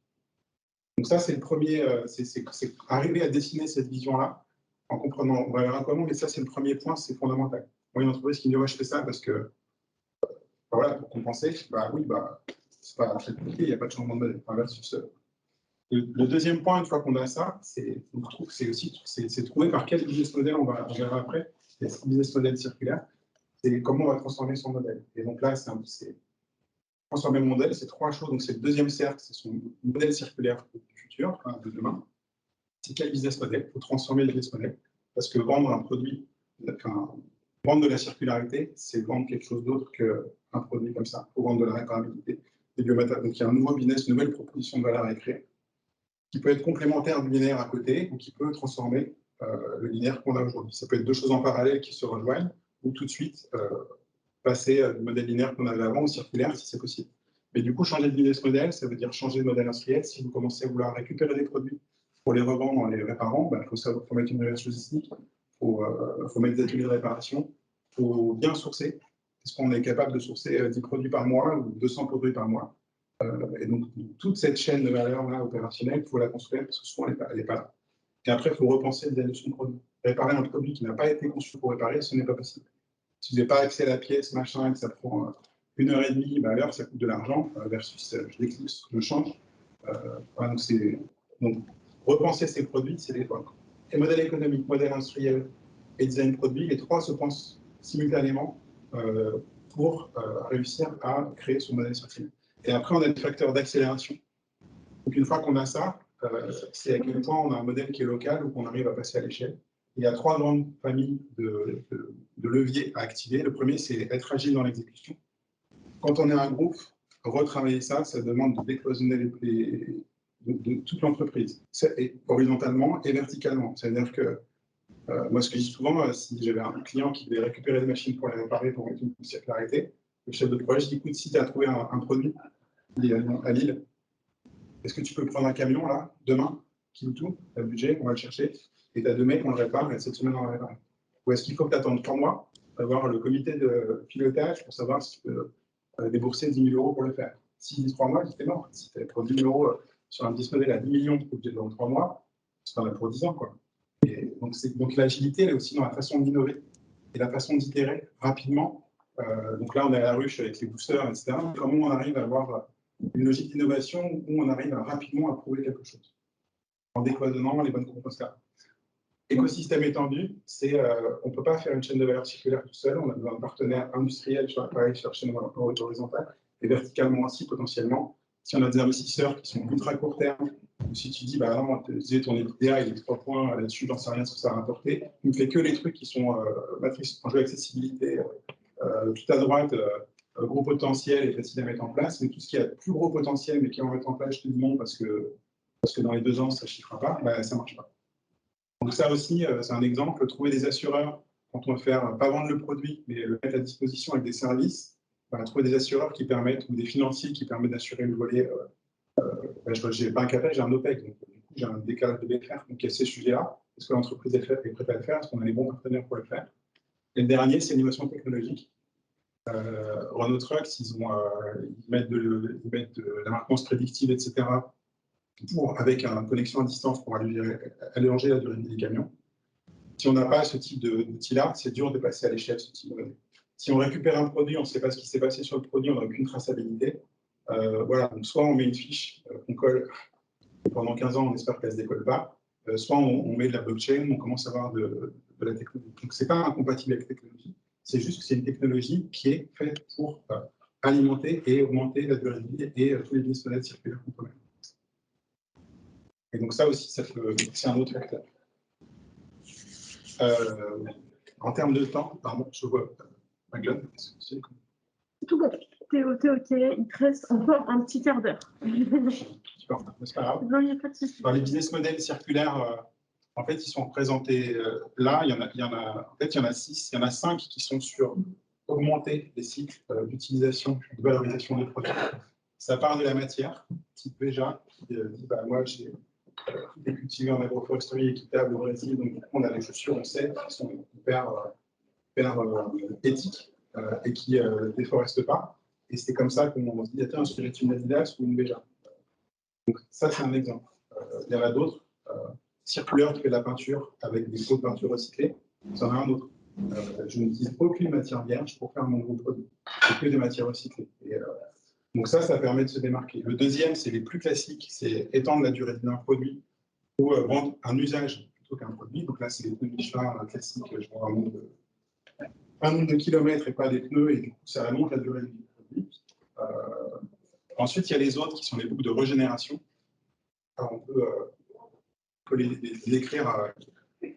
Donc ça, c'est le premier, c'est arriver à dessiner cette vision-là en comprenant, on va verra comment, mais ça, c'est le premier point, c'est fondamental. Moi, une entreprise qui me dit, ouais, je fais ça parce que, voilà, pour compenser, oui, c'est pas très compliqué, il n'y a pas de changement de modèle. Enfin, versus, le deuxième point, une fois qu'on a ça, c'est trouver par quel business model on verra après, les business models circulaires, c'est comment on va transformer son modèle. Et donc là, c'est transformer le modèle, c'est trois choses. Donc c'est le deuxième cercle, c'est son modèle circulaire du futur, enfin, de demain. C'est quel business model? Il faut transformer le business model. Parce que vendre un produit, enfin, vendre de la circularité, c'est vendre quelque chose d'autre qu'un produit comme ça. Il faut vendre de la réparabilité, des biomatériaux. Donc il y a un nouveau business, une nouvelle proposition de valeur à écrire, qui peut être complémentaire du linéaire à côté, ou qui peut transformer le linéaire qu'on a aujourd'hui. Ça peut être deux choses en parallèle qui se rejoignent, ou tout de suite passer du modèle linéaire qu'on avait avant au circulaire, si c'est possible. Mais du coup, changer de business model, ça veut dire changer de modèle industriel. Si vous commencez à vouloir récupérer des produits pour les revendre en les réparant, il faut mettre une relation logistique, il faut mettre des ateliers de réparation, il faut bien sourcer. Est-ce qu'on est capable de sourcer 10 produits par mois ou 200 produits par mois? Et donc, toute cette chaîne de valeur là, opérationnelle, il faut la construire parce que souvent, elle n'est pas là. Et après, il faut repenser la notion de produit. Réparer un produit qui n'a pas été conçu pour réparer, ce n'est pas possible. Si vous n'avez pas accès à la pièce, machin, et que ça prend 1h30, l'heure, ça coûte de l'argent, versus je l'éclipse, je change. Voilà, donc, repenser ces produits, c'est l'époque. Et modèle économique, modèle industriel et design produit, les trois se pensent simultanément pour réussir à créer ce modèle circulaire. Et après, on a des facteurs d'accélération. Donc, une fois qu'on a ça, c'est à quel point on a un modèle qui est local ou qu'on arrive à passer à l'échelle. Il y a trois grandes familles de leviers à activer. Le premier, c'est être agile dans l'exécution. Quand on est un groupe, retravailler ça, ça demande de décloisonner de toute l'entreprise, horizontalement et verticalement. C'est-à-dire que moi, ce que je dis souvent, si j'avais un client qui devait récupérer des machines pour les réparer, pour mettre une circularité, le chef de projet, je dis, écoute, si tu as trouvé un produit à Lille, est-ce que tu peux prendre un camion, là, demain, qui tout, tu as le budget, on va le chercher, et tu as 2 mecs, on le répare, et cette semaine, on le répare. Ou est-ce qu'il faut que tu attendes 3 mois, avoir le comité de pilotage pour savoir si tu peux débourser 10 000 € pour le faire? Si 3 mois, c'est mort. Si tu pour 10 000 € sur un business model à 10 millions, tu es dans 3 mois, tu en as pour 10 ans, quoi. Et donc l'agilité, elle est aussi dans la façon d'innover et la façon d'itérer rapidement. Donc là, on est à la ruche avec les boosters, etc. Comment on arrive à avoir une logique d'innovation où on arrive rapidement à prouver quelque chose en décloisonnant les bonnes composantes. Écosystème étendu, on ne peut pas faire une chaîne de valeur circulaire tout seul, on a besoin de partenaires industriels sur l'appareil, sur la chaîne horizontale, et verticalement aussi potentiellement. Si on a des investisseurs qui sont ultra court terme, ou si tu dis, bah non, tu disais ton EBITDA, il est 3 points là-dessus, j'en sais rien ce que ça va rapporter, il ne fait que les trucs qui sont matrices, enjeux accessibilité, tout à droite, gros potentiel et facile à mettre en place, mais tout ce qui a plus gros potentiel mais qui va mettre en place, je te dis non parce que dans les 2 ans ça ne chiffrera pas, bah, ça ne marche pas. Donc ça aussi, c'est un exemple, trouver des assureurs quand on va faire, pas vendre le produit, mais le mettre à disposition avec des services, bah, trouver des assureurs qui permettent, ou des financiers qui permettent d'assurer le volet. Bah, je n'ai pas un CAPEX, j'ai un OPEX, donc du coup j'ai un décalage de BFR. Donc il y a ces sujets-là, est-ce que l'entreprise est prête à le faire, est-ce qu'on a les bons partenaires pour le faire? Et le dernier, c'est l'innovation technologique. Renault Trucks, ils mettent de la maintenance prédictive, etc., avec une connexion à distance pour allonger la durée de vie des camions. Si on n'a pas ce type d'outil-là, c'est dur de passer à l'échelle ce type de données. Si on récupère un produit, on ne sait pas ce qui s'est passé sur le produit, on n'a aucune traçabilité. Voilà, donc soit on met une fiche qu'on colle et pendant 15 ans, on espère qu'elle ne se décolle pas, soit on met de la blockchain, on commence à avoir de la technologie. Donc, ce n'est pas incompatible avec la technologie, c'est juste que c'est une technologie qui est faite pour alimenter et augmenter la durée de vie et tous les business models circulaires qu'on peut mettre. Et donc ça aussi, c'est un autre facteur. En termes de temps, pardon, je vois Maglone. Tout bon, t'es OK, il te reste encore un petit quart d'heure. Super, c'est pas grave. Non, il n'y a pas de souci. Les business models circulaires, en fait, ils sont présentés là. Il y en a 6, il y en a 5 qui sont sur augmenter les cycles d'utilisation, de valorisation des produits. Ça part de la matière, type Veja, qui dit bah, moi, j'ai été cultivé en agroforesterie équitable au Brésil, donc on a des chaussures, on sait, qui sont hyper éthiques et qui ne déforestent pas. Et c'est comme ça qu'on se dit, tiens, je dirais une Adidas ou une Veja. Donc, ça, c'est un exemple. Il y en a d'autres. Circulaire qui fait de la peinture avec des pots de peinture recyclés, c'en a un autre. Je n'utilise aucune matière vierge pour faire mon gros produit. C'est que des matières recyclées. Et Donc ça permet de se démarquer. Le deuxième, c'est les plus classiques, c'est étendre la durée de vie d'un produit ou vendre un usage plutôt qu'un produit. Donc là, c'est les pneus Michelin classiques, je vois un nombre de kilomètres et pas des pneus, et du coup, ça allonge la durée de vie du produit. Ensuite, il y a les autres qui sont les boucles de régénération. Alors, on peut les décrire,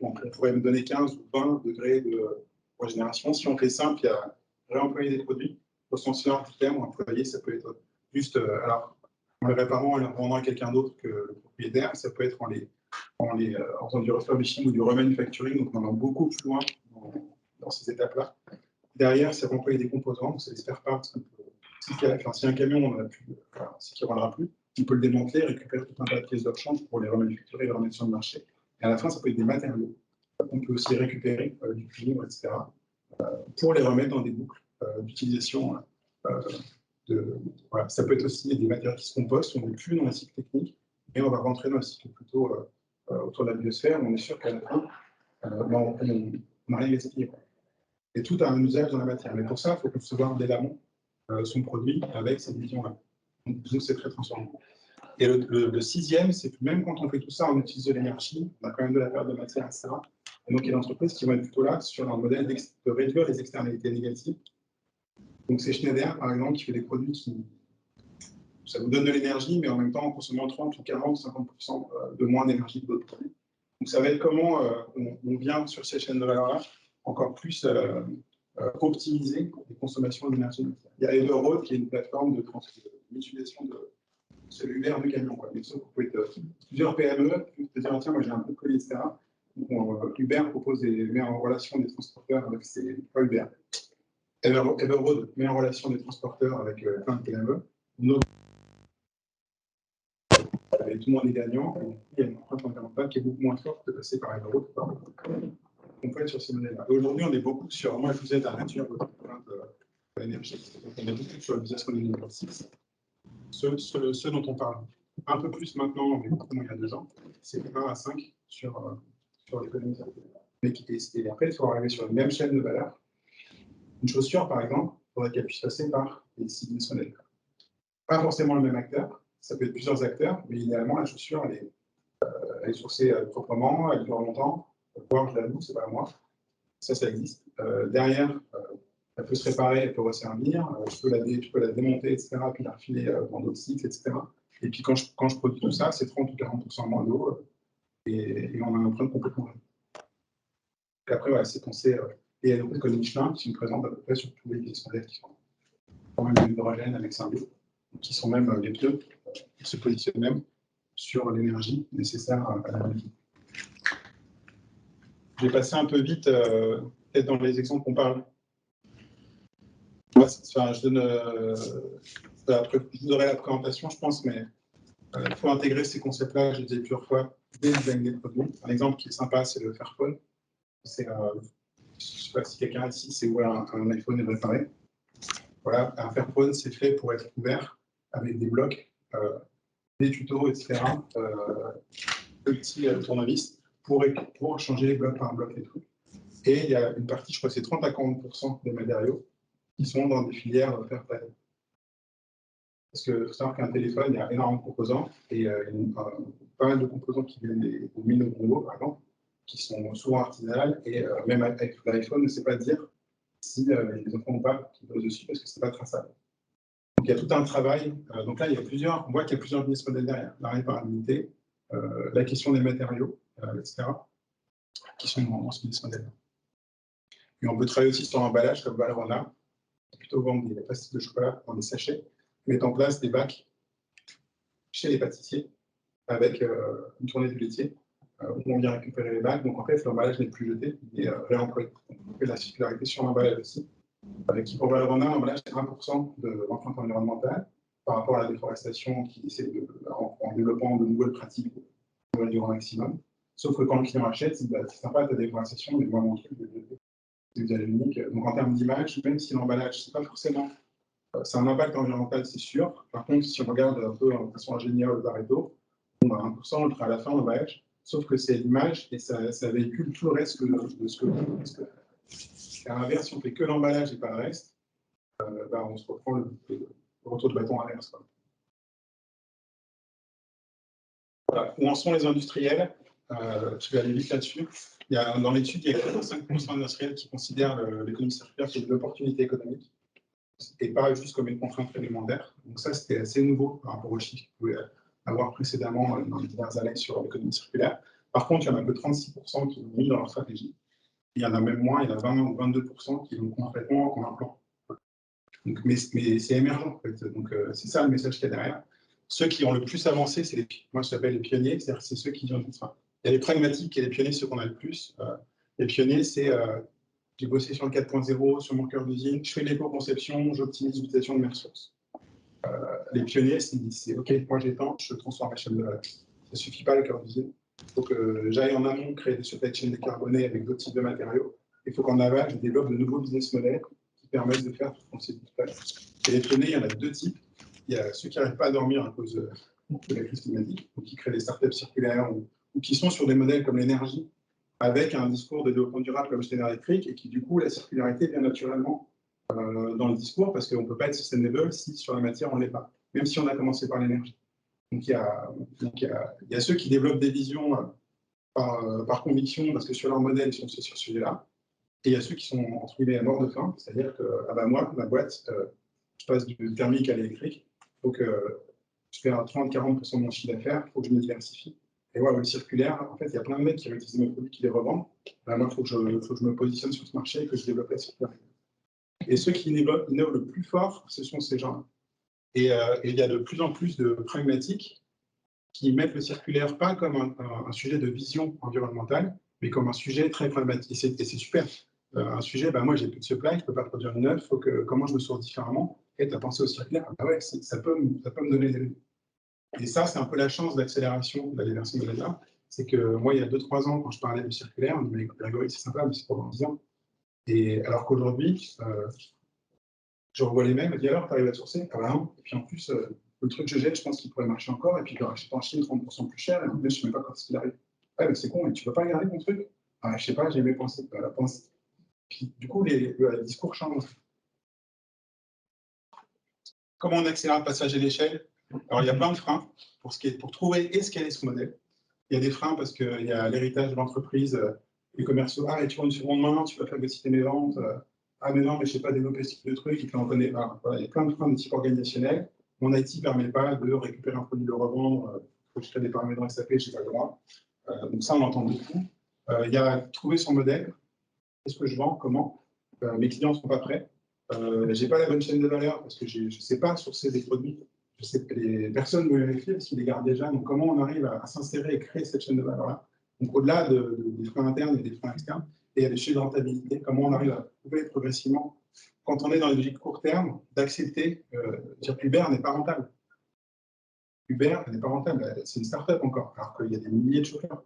on pourrait me donner 15 ou 20 degrés de régénération. Si on fait simple, il y a réemployer des produits. Au sens large du terme, employer, ça peut être juste alors, en les réparant et en les revendant à quelqu'un d'autre que le propriétaire. Ça peut être en faisant du refurbishing ou du remanufacturing, donc on va beaucoup plus loin dans ces étapes-là. Derrière, c'est employer des composants, c'est les spare parts. Si un camion, on a plus, c'est qu'il ne rendra plus, on peut le démanteler, récupérer tout un tas de pièces de rechange pour les remanufacturer et les remettre sur le marché. Et à la fin, ça peut être des matériaux. On peut aussi récupérer du cuivre, etc., pour les remettre dans des boucles d'utilisation. Voilà. Ça peut être aussi des matériaux qui se compostent, on n'est plus dans la cycle technique, et on va rentrer dans le cycle plutôt autour de la biosphère. On est sûr qu'à la fin, on n'a rien gaspillé. Et tout a un usage dans la matière. Mais pour ça, il faut concevoir dès l'amont son produit avec cette vision-là. Donc, c'est très transformant. Et le sixième, c'est que même quand on fait tout ça, on utilise de l'énergie, on a quand même de la perte de matière, etc. Et donc, il y a des entreprises qui vont être plutôt là sur un modèle de réduire les externalités négatives. Donc, c'est Schneider, par exemple, qui fait des produits qui ça vous donne de l'énergie, mais en même temps, en consommant 30 ou 40 ou 50% de moins d'énergie que d'autres produits. Donc, ça va être comment on vient sur ces chaînes de valeur-là encore plus optimiser les consommations d'énergie. Il y a Everroad qui est une plateforme d'utilisation cellulaire de camions. Mais ça, vous pouvez être plusieurs PME, vous pouvez dire, tiens, moi j'ai un peu de colis, etc. Uber propose des met en relation des transporteurs avec pas Uber. Everroad met en relation des transporteurs avec plein de PME. Et tout le monde est gagnant. Et il y a une empreinte environnementale qui est beaucoup moins forte de passer par Everroad. On peut être sur ces modèles-là. Aujourd'hui, on est beaucoup sur, moi je vous aide à réduire votre empreinte énergétique. On est beaucoup sur le business model numéro 6. Ceux dont on parle un peu plus maintenant, mais beaucoup moins il y a 2 ans, c'est 1 à 5 sur l'économie circulaire. Et après, il faut arriver sur une même chaîne de valeur. Une chaussure, par exemple, il faudrait qu'elle puisse passer par les 6 business models. Pas forcément le même acteur, ça peut être plusieurs acteurs, mais idéalement, la chaussure, elle est sourcée proprement, elle dure longtemps. Voir, je la loue, c'est pas à moi. Ça existe. Derrière, elle peut se réparer, elle peut resservir. Je peux la démonter, etc., puis la refiler dans d'autres cycles, etc. Et puis quand je produis tout ça, c'est 30 ou 40% moins d'eau et on a une empreinte complètement réduite. Après, voilà, c'est pensé. Et il y a des entreprises comme Michelin qui sont présentes à peu près sur tous les business models qui sont quand même de l'hydrogène avec Symbio, qui sont même les pneus, qui se positionnent même sur l'énergie nécessaire à la vie. Je vais passer un peu vite, peut-être dans les exemples qu'on parle. Enfin, je vous aurai la présentation, je pense, mais il faut intégrer ces concepts-là, je l'ai dit plusieurs fois, dès le design des produits. Un exemple qui est sympa, c'est le Fairphone. Je ne sais pas si quelqu'un ici sait où un iPhone est réparé. Voilà, un Fairphone, c'est fait pour être ouvert avec des blocs, des tutos, etc. Petits tournevis pour changer les blocs par bloc et tout. Et il y a une partie, je crois que c'est 30 à 40% des matériaux qui sont dans des filières Fairplay. Parce que faut savoir qu'un téléphone, il y a énormément de composants, et pas mal de composants qui viennent des mines au Congo, par exemple, qui sont souvent artisanales, et même avec l'iPhone, on ne sait pas dire si les enfants ou pas qui posent dessus, parce que ce n'est pas traçable. Donc il y a tout un travail. Donc là, on voit qu'il y a plusieurs business models derrière. La réparabilité, la question des matériaux, etc., qui sont dans ce business model. Et on peut travailler aussi sur l'emballage, comme Valrhona, plutôt vendre des pastilles de chocolat dans des sachets, mettre en place des bacs chez les pâtissiers avec une tournée du laitier où on vient récupérer les bacs. Donc en fait, l'emballage n'est plus jeté, il est réemployé. On fait de la circularité sur l'emballage aussi. Pour Valrhona, l'emballage, c'est 1% de l'empreinte environnementale par rapport à la déforestation qui essaie en développant de nouvelles pratiques pour réduire au maximum. Sauf que quand le client achète, c'est sympa ta déforestation, mais moi mon truc, c'est usage unique. Donc en termes d'image, même si l'emballage, c'est pas forcément. C'est un impact environnemental, c'est sûr. Par contre, si on regarde un peu de façon ingénieure le Pareto, on a 1%, on le fera à la fin l'emballage, sauf que c'est l'image et ça véhicule tout le reste de ce que vous faites. À l'inverse, si on fait que l'emballage et pas le reste, on se reprend retour de bâton inverse. Voilà. Où en sont les industriels? Je vais aller vite là-dessus. Dans l'étude, il y a 85% d'industriels qui considèrent l'économie circulaire comme une opportunité économique et pas juste comme une contrainte réglementaire. Donc ça, c'était assez nouveau par rapport aux chiffres qu'ils pouvaient avoir précédemment dans les dernières années sur l'économie circulaire. Par contre, il y en a que 36% qui l'ont mis dans leur stratégie. Il y en a même moins, il y en a 20 ou 22% qui l'ont complètement en un plan. Donc, mais c'est émergent, en fait. Donc, c'est ça le message qu'il y a derrière. Ceux qui ont le plus avancé, c'est moi je s'appelle les pionniers, c'est-à-dire c'est ceux qui ont. Enfin, il y a les pragmatiques et les pionniers, ceux qu'on a le plus. Les pionniers, c'est j'ai bossé sur le 4.0, sur mon cœur d'usine, je fais de l'éco-conception, j'optimise l'utilisation de mes ressources. Les pionniers, c'est OK, moi j'ai temps, je transforme ma chaîne de valeur. Ça ne suffit pas le cœur d'usine. Il faut que j'aille en amont créer des supply chains décarbonés avec d'autres types de matériaux. Il faut qu'en aval, je développe de nouveaux business models qui permettent de faire tout ce qu'on sait tout à l'heure. Et les pionniers, il y en a deux types. Il y a ceux qui n'arrivent pas à dormir à cause de la crise climatique, ou qui créent des startups circulaires, ou qui sont sur des modèles comme l'énergie, avec un discours de développement durable comme le électrique, et qui, du coup, la circularité vient naturellement dans le discours, parce qu'on ne peut pas être sustainable si sur la matière, on ne l'est pas, même si on a commencé par l'énergie. Donc, il y a ceux qui développent des visions par conviction, parce que sur leur modèle, ils sont sur ce sujet-là. Et il y a ceux qui sont, entre guillemets, à mort de faim, c'est-à-dire que, moi, ma boîte, je passe du thermique à l'électrique, il faut que je fais 30-40% de mon chiffre d'affaires, il faut que je me diversifie. Et voilà, le circulaire, en fait, il y a plein de mecs qui réutilisent mes produits, qui les revendent. Moi, il faut que je me positionne sur ce marché et que je développe la circularité. Et ceux qui innovent le plus fort, ce sont ces gens-là. Et il y a de plus en plus de pragmatiques qui mettent le circulaire pas comme un sujet de vision environnementale, mais comme un sujet très pragmatique. Et c'est super. Un sujet, moi j'ai plus de supply, je ne peux pas produire de neuf, comment je me source différemment? Et tu as pensé au circulaire? Ouais, ça peut me donner des. Et ça, c'est un peu la chance d'accélération de la déversion de l'État. C'est que moi, il y a 2-3 ans, quand je parlais du circulaire, on me disait, Grégory, c'est sympa, mais c'est pendant 10 ans. Et alors qu'aujourd'hui, je revois les mêmes, je dis alors, tu arrives à sourcer? Ah bah non. Et puis en plus, le truc que je jette, je pense qu'il pourrait marcher encore, et puis je le rachète en Chine 30% plus cher, et en plus, je ne sais même pas quand est-ce qu'il arrive. Ouais, mais c'est con, et tu ne peux pas garder ton truc? Ah, je ne sais pas, j'ai mes pensées. Puis du coup, les discours changent. Comment on accélère le passage à l'échelle? Alors, il y a plein de freins pour trouver et scaler ce modèle. Il y a des freins parce qu'il y a l'héritage de l'entreprise, les commerciaux. Ah, et tu vends une seconde main, tu vas phagocyter mes ventes. Ah, mais non, mais je ne sais pas développer ce type de truc, et puis on connaît pas. Voilà, il y a plein de freins de type organisationnel. Mon IT ne permet pas de récupérer un produit, de le revendre. Il faut que je crée des paramètres dans SAP, je n'ai pas le droit. Donc, ça, on entend beaucoup. Il y a trouver son modèle. Qu'est-ce que je vends? Comment? Mes clients ne sont pas prêts. Je n'ai pas la bonne chaîne de valeur parce que je ne sais pas sourcer des produits. Je sais que les personnes me vérifient parce qu'ils les gardent déjà. Donc, comment on arrive à s'insérer et créer cette chaîne de valeur-là? Donc, au-delà des freins internes et des freins externes, et il y a des sujets de rentabilité. Comment on arrive à prouver progressivement, quand on est dans les logiques court terme, d'accepter Uber n'est pas rentable. Uber n'est pas rentable. C'est une start-up encore, alors qu'il y a des milliers de chauffeurs.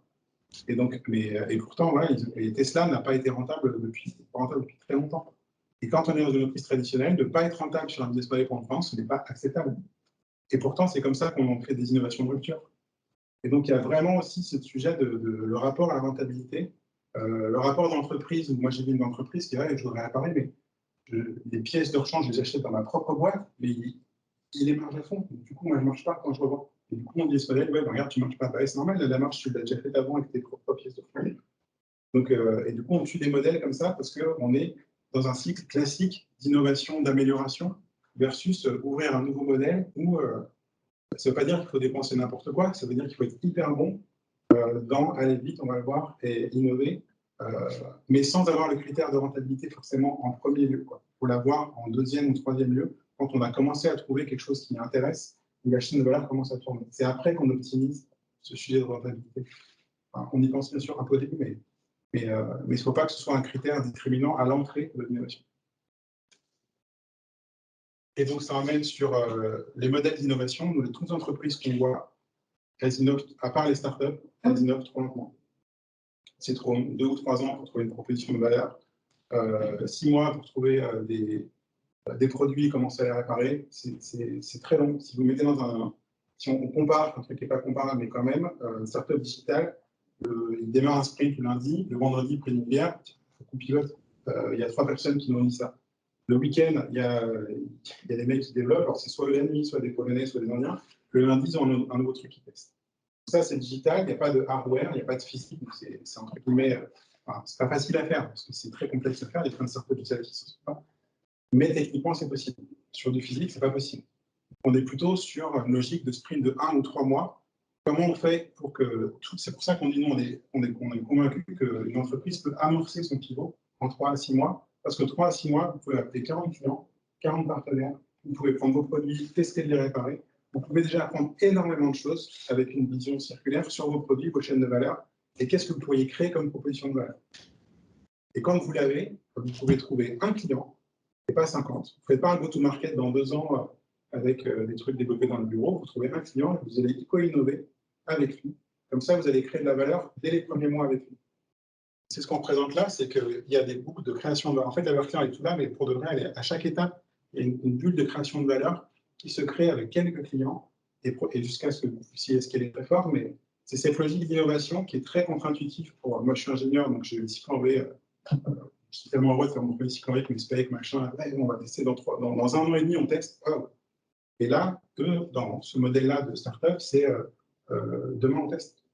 Et donc, et pourtant, voilà, et Tesla n'a pas été rentable depuis très longtemps. Et quand on est dans une entreprise traditionnelle, de ne pas être rentable sur un business model qu'on pense, ce n'est pas acceptable. Et pourtant, c'est comme ça qu'on crée des innovations de rupture. Et donc, il y a vraiment aussi ce sujet le rapport à la rentabilité, le rapport d'entreprise. Moi, j'ai vu une entreprise qui je voudrais réparer, mais les pièces de rechange, je les achète dans ma propre boîte, mais il les marge à fond. Donc, du coup, moi, je ne marche pas quand je revends. Et du coup, on dit ce modèle, regarde, tu ne marches pas. C'est normal, la marche, tu l'as déjà faite avant avec tes propres pièces de rechange. Donc, et du coup, on tue des modèles comme ça parce qu'on est dans un cycle classique d'innovation, d'amélioration, versus ouvrir un nouveau modèle où ça ne veut pas dire qu'il faut dépenser n'importe quoi, ça veut dire qu'il faut être hyper bon dans aller vite, on va le voir, et innover, mais sans avoir le critère de rentabilité forcément en premier lieu. Il faut l'avoir en deuxième ou troisième lieu, quand on a commencé à trouver quelque chose qui intéresse, où la chaîne de valeur commence à tourner. C'est après qu'on optimise ce sujet de rentabilité. Enfin, on y pense bien sûr un peu au début, mais il ne faut pas que ce soit un critère discriminant à l'entrée de l'innovation. Et donc, ça amène sur les modèles d'innovation. Nous, toutes les entreprises qu'on voit, elles innovent, à part les startups, elles innovent trop lentement. C'est trop 2 ou 3 ans pour trouver une proposition de valeur, 6 mois pour trouver des produits, commencer à les réparer. C'est très long. Si vous mettez si on compare, un truc qui n'est pas comparable, mais quand même, une startup digitale, il démarre un sprint le lundi, le vendredi, près d'une bière, il faut qu'on pilote. Il y a 3 personnes qui nous ont dit ça. Le week-end, il y a des mecs qui développent, alors c'est soit la nuit, soit des Polonais, soit des Indiens. Le lundi, ils ont un nouveau truc qui testent. Ça, c'est digital, il n'y a pas de hardware, il n'y a pas de physique, c'est entre guillemets, c'est pas facile à faire, parce que c'est très complexe à faire, les trains de circuit du service, qui ne sont pas. Mais techniquement, c'est possible. Sur du physique, c'est pas possible. On est plutôt sur une logique de sprint de 1 ou 3 mois. Comment on fait pour que... C'est pour ça qu'on dit, nous, on est convaincu qu'une entreprise peut amorcer son pivot en 3 à 6 mois, parce que 3 à 6 mois, vous pouvez appeler 40 clients, 40 partenaires, vous pouvez prendre vos produits, tester de les réparer. Vous pouvez déjà apprendre énormément de choses avec une vision circulaire sur vos produits, vos chaînes de valeur, et qu'est-ce que vous pourriez créer comme proposition de valeur. Et quand vous l'avez, vous pouvez trouver un client, et pas 50. Vous ne faites pas un go-to-market dans 2 ans avec des trucs développés dans le bureau. Vous trouvez un client, et vous allez co-innover avec lui. Comme ça, vous allez créer de la valeur dès les premiers mois avec lui. C'est ce qu'on représente là, c'est qu'il y a des boucles de création de valeur. En fait, la valeur client est tout là, mais pour de vrai, elle est à chaque étape, il y a une bulle de création de valeur qui se crée avec quelques clients et jusqu'à ce que vous puissiez escaler très fort. Mais c'est cette logique d'innovation qui est très contre-intuitive pour moi. Je suis ingénieur, donc j'ai le cycle en V. Je suis tellement heureux de faire mon premier cycle en V avec mes specs, machin. Ouais, on va tester dans 1 an et demi, on teste. Oh. Et là, dans ce modèle-là de startup, c'est demain on teste.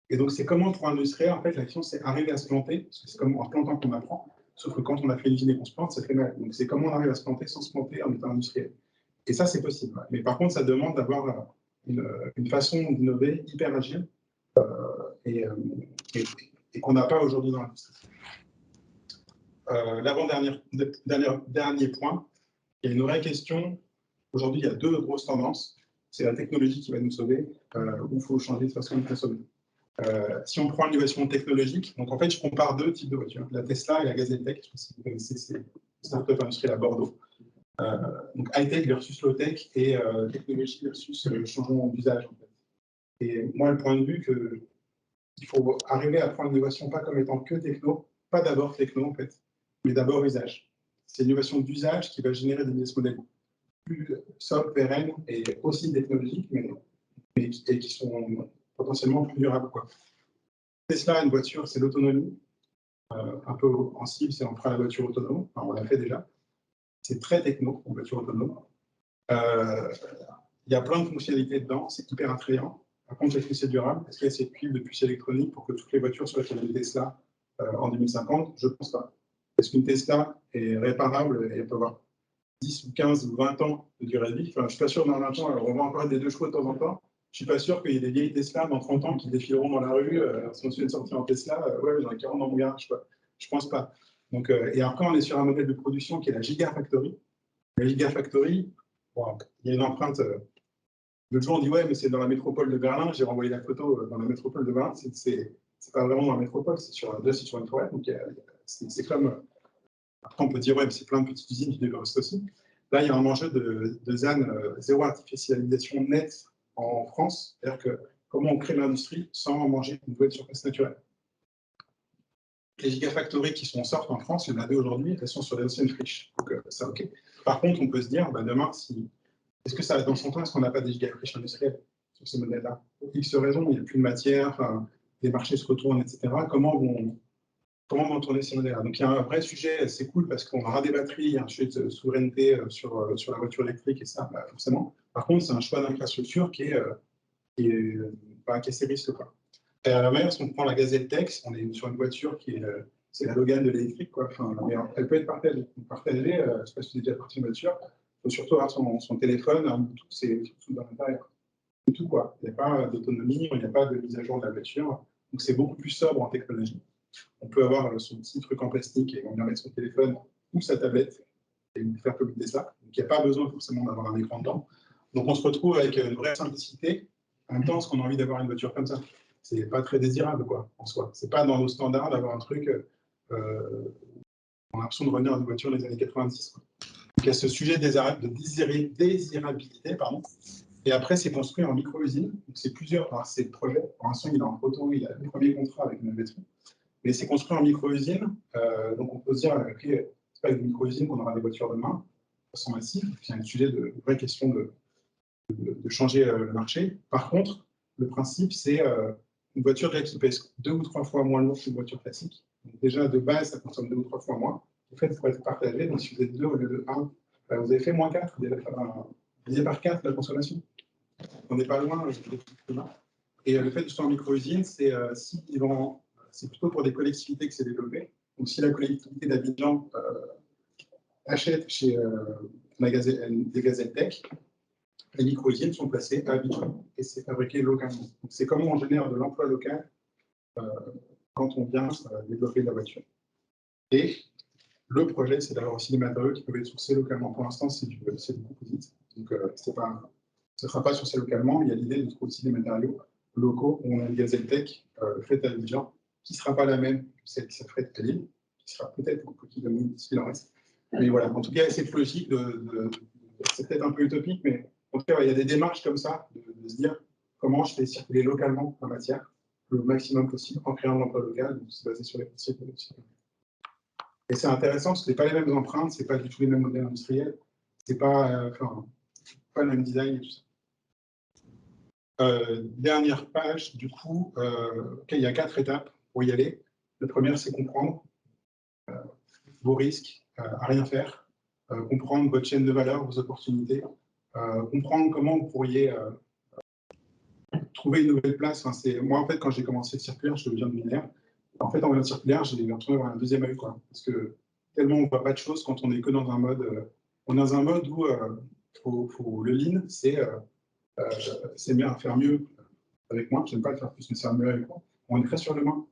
Et donc, c'est comment pour un industriel, en fait, l'action, c'est arriver à se planter, parce que c'est comme en plantant qu'on apprend, sauf que quand on a fait une usine et qu'on se plante, ça fait mal. Donc, c'est comment on arrive à se planter sans se planter en étant industriel. Et ça, c'est possible. Mais par contre, ça demande d'avoir une façon d'innover hyper agile et qu'on n'a pas aujourd'hui dans l'industrie. L'avant-dernier point, il y a une vraie question. Aujourd'hui, il y a 2 grosses tendances. C'est la technologie qui va nous sauver, ou il faut changer de façon de consommer. Si on prend l'innovation technologique, donc en fait, je compare 2 types de voitures, la Tesla et la Gazeltech. Je ne sais pas si vous connaissez ces startups industrielles à Bordeaux. Donc high-tech versus low-tech et technologie versus changement d'usage. En fait. Et moi, le point de vue qu'il faut arriver à prendre l'innovation pas comme étant que techno, pas d'abord techno en fait, mais d'abord usage. C'est l'innovation d'usage qui va générer des business models plus sobres, pérennes et aussi technologiques, mais qui sont potentiellement plus durables. Quoi. Tesla, une voiture, c'est l'autonomie. Un peu en cible, c'est on fera la voiture autonome. Enfin, on l'a fait déjà. C'est très techno, une voiture autonome. Il y a plein de fonctionnalités dedans, c'est hyper attrayant. Par contre, est-ce que c'est durable? Est-ce qu'il y a assez de piles, de puces électroniques pour que toutes les voitures soient sur une Tesla en 2050? Je ne pense pas. Est-ce qu'une Tesla est réparable et elle peut avoir 10 ou 15 ou 20 ans de durée de vie? Enfin, je ne suis pas sûr dans 20 ans, alors on voit encore des 2 chevaux de temps en temps. Je ne suis pas sûr qu'il y ait des vieilles Tesla dans 30 ans qui défileront dans la rue. Si on se fait une sortie en Tesla, ouais, j'en ai 40 dans mon garage. Je ne pense pas. Donc, et après, on est sur un modèle de production qui est la Gigafactory. La Gigafactory, bon, il y a une empreinte. L'autre jour, on dit ouais, mais c'est dans la métropole de Berlin. J'ai renvoyé la photo dans la métropole de Berlin. C'est pas vraiment dans la métropole, c'est sur une forêt. Donc, c'est comme. Après, on peut dire ouais, mais c'est plein de petites usines qui développent aussi. Là, il y a un enjeu de ZAN, zéro artificialisation nette en France. C'est-à-dire que comment on crée l'industrie sans manger une nouvelle surface naturelle. Les gigafactories qui sont en sortent en France, il y en a 2 aujourd'hui, elles sont sur des anciennes friches. Donc, ça, OK. Par contre, on peut se dire, bah, demain, est-ce que ça va dans son temps, est-ce qu'on n'a pas des gigafriches industrielles sur ce modèle-là? Pour X raisons, il n'y a plus de matière, les marchés se retournent, etc. Comment vont tourner ces modèles-là? Donc, il y a un vrai sujet, c'est cool parce qu'on aura des batteries, il y a un sujet de souveraineté sur la voiture électrique et ça, bah, forcément. Par contre, c'est un choix d'infrastructure qui est assez risqué. Et à la même, si on prend la Gazeltech, on est sur une voiture qui est c'est la Logan de l'électrique, quoi. Enfin, mais elle peut être partagée. Partagée, je ne sais pas si vous avez déjà parti une voiture, il faut surtout avoir son téléphone, un Bluetooth, c'est tout dans l'intérieur. C'est tout, quoi. Il n'y a pas d'autonomie, il n'y a pas de mise à jour de la voiture. Donc, c'est beaucoup plus sobre en technologie. On peut avoir son petit truc en plastique et on vient mettre son téléphone ou sa tablette et faire communiquer ça. Donc, il n'y a pas besoin forcément d'avoir un écran dedans. Donc, on se retrouve avec une vraie simplicité. En même temps, est-ce qu'on a envie d'avoir une voiture comme ça? C'est pas très désirable, quoi, en soi. C'est pas dans nos standards d'avoir un truc. On a l'impression de revenir à une voiture des années 90. Quoi. Donc, il y a ce sujet de désirabilité, pardon. Et après, c'est construit en micro-usine. C'est plusieurs, alors, c'est le projet. Pour l'instant, il est en photo, il a le premier contrat avec une batterie. Mais c'est construit en micro-usine. Donc, on peut se dire, OK, c'est pas avec une micro-usine qu'on aura des voitures demain, de façon massive. Il y a un sujet de vraie question de changer le marché. Par contre, le principe, c'est une voiture qui pèse 2 ou 3 fois moins lourd qu'une voiture classique. Donc déjà, de base, ça consomme 2 ou 3 fois moins. le fait pour être partagé. Donc, si vous êtes 2 au lieu de 1, vous avez fait -4, divisé par 4 la consommation. On n'est pas loin des climat. Et le fait de faire en micro-usine, c'est c'est plutôt pour des collectivités que c'est développé. Donc, si la collectivité d'Abidjan achète chez des Gazeltech, les micro-usines sont placées à Abidjan et c'est fabriqué localement. Donc, c'est comment on génère de l'emploi local quand on vient développer de la voiture. Et le projet, c'est d'avoir aussi des matériaux qui peuvent être sourcés localement. Pour l'instant, c'est du composite. Donc, ce ne sera pas sourcé localement. Il y a l'idée de trouver aussi des matériaux locaux. On a une Gazeltech faite à Abidjan, qui ne sera pas la même que celle qui s'est faite à Lille, qui sera peut-être beaucoup plus de monde s'il en reste. Mais voilà, en tout cas, cette logique, c'est peut-être un peu utopique, mais en tout cas, il y a des démarches comme ça, de se dire comment je fais circuler localement la matière le maximum possible en créant de l'emploi local. Donc, c'est basé sur les principes de circulation. Et c'est intéressant parce que ce n'est pas les mêmes empreintes, ce n'est pas du tout les mêmes modèles industriels, ce n'est pas, pas le même design et tout ça. Dernière page, du coup, il y a 4 étapes pour y aller. La première, c'est comprendre vos risques à rien faire, comprendre votre chaîne de valeur, vos opportunités, comprendre comment vous pourriez trouver une nouvelle place. Enfin, moi, en fait, quand j'ai commencé le circulaire, je viens de Lumière. En fait, en faisant le circulaire, j'ai l'impression d'avoir un deuxième œil, quoi. Parce que tellement on ne voit pas de choses quand on n'est que dans un mode. On est dans un mode où le lean, c'est bien faire mieux avec moi. J'aime pas le faire plus, mais c'est mieux avec moi. On est très sur le main.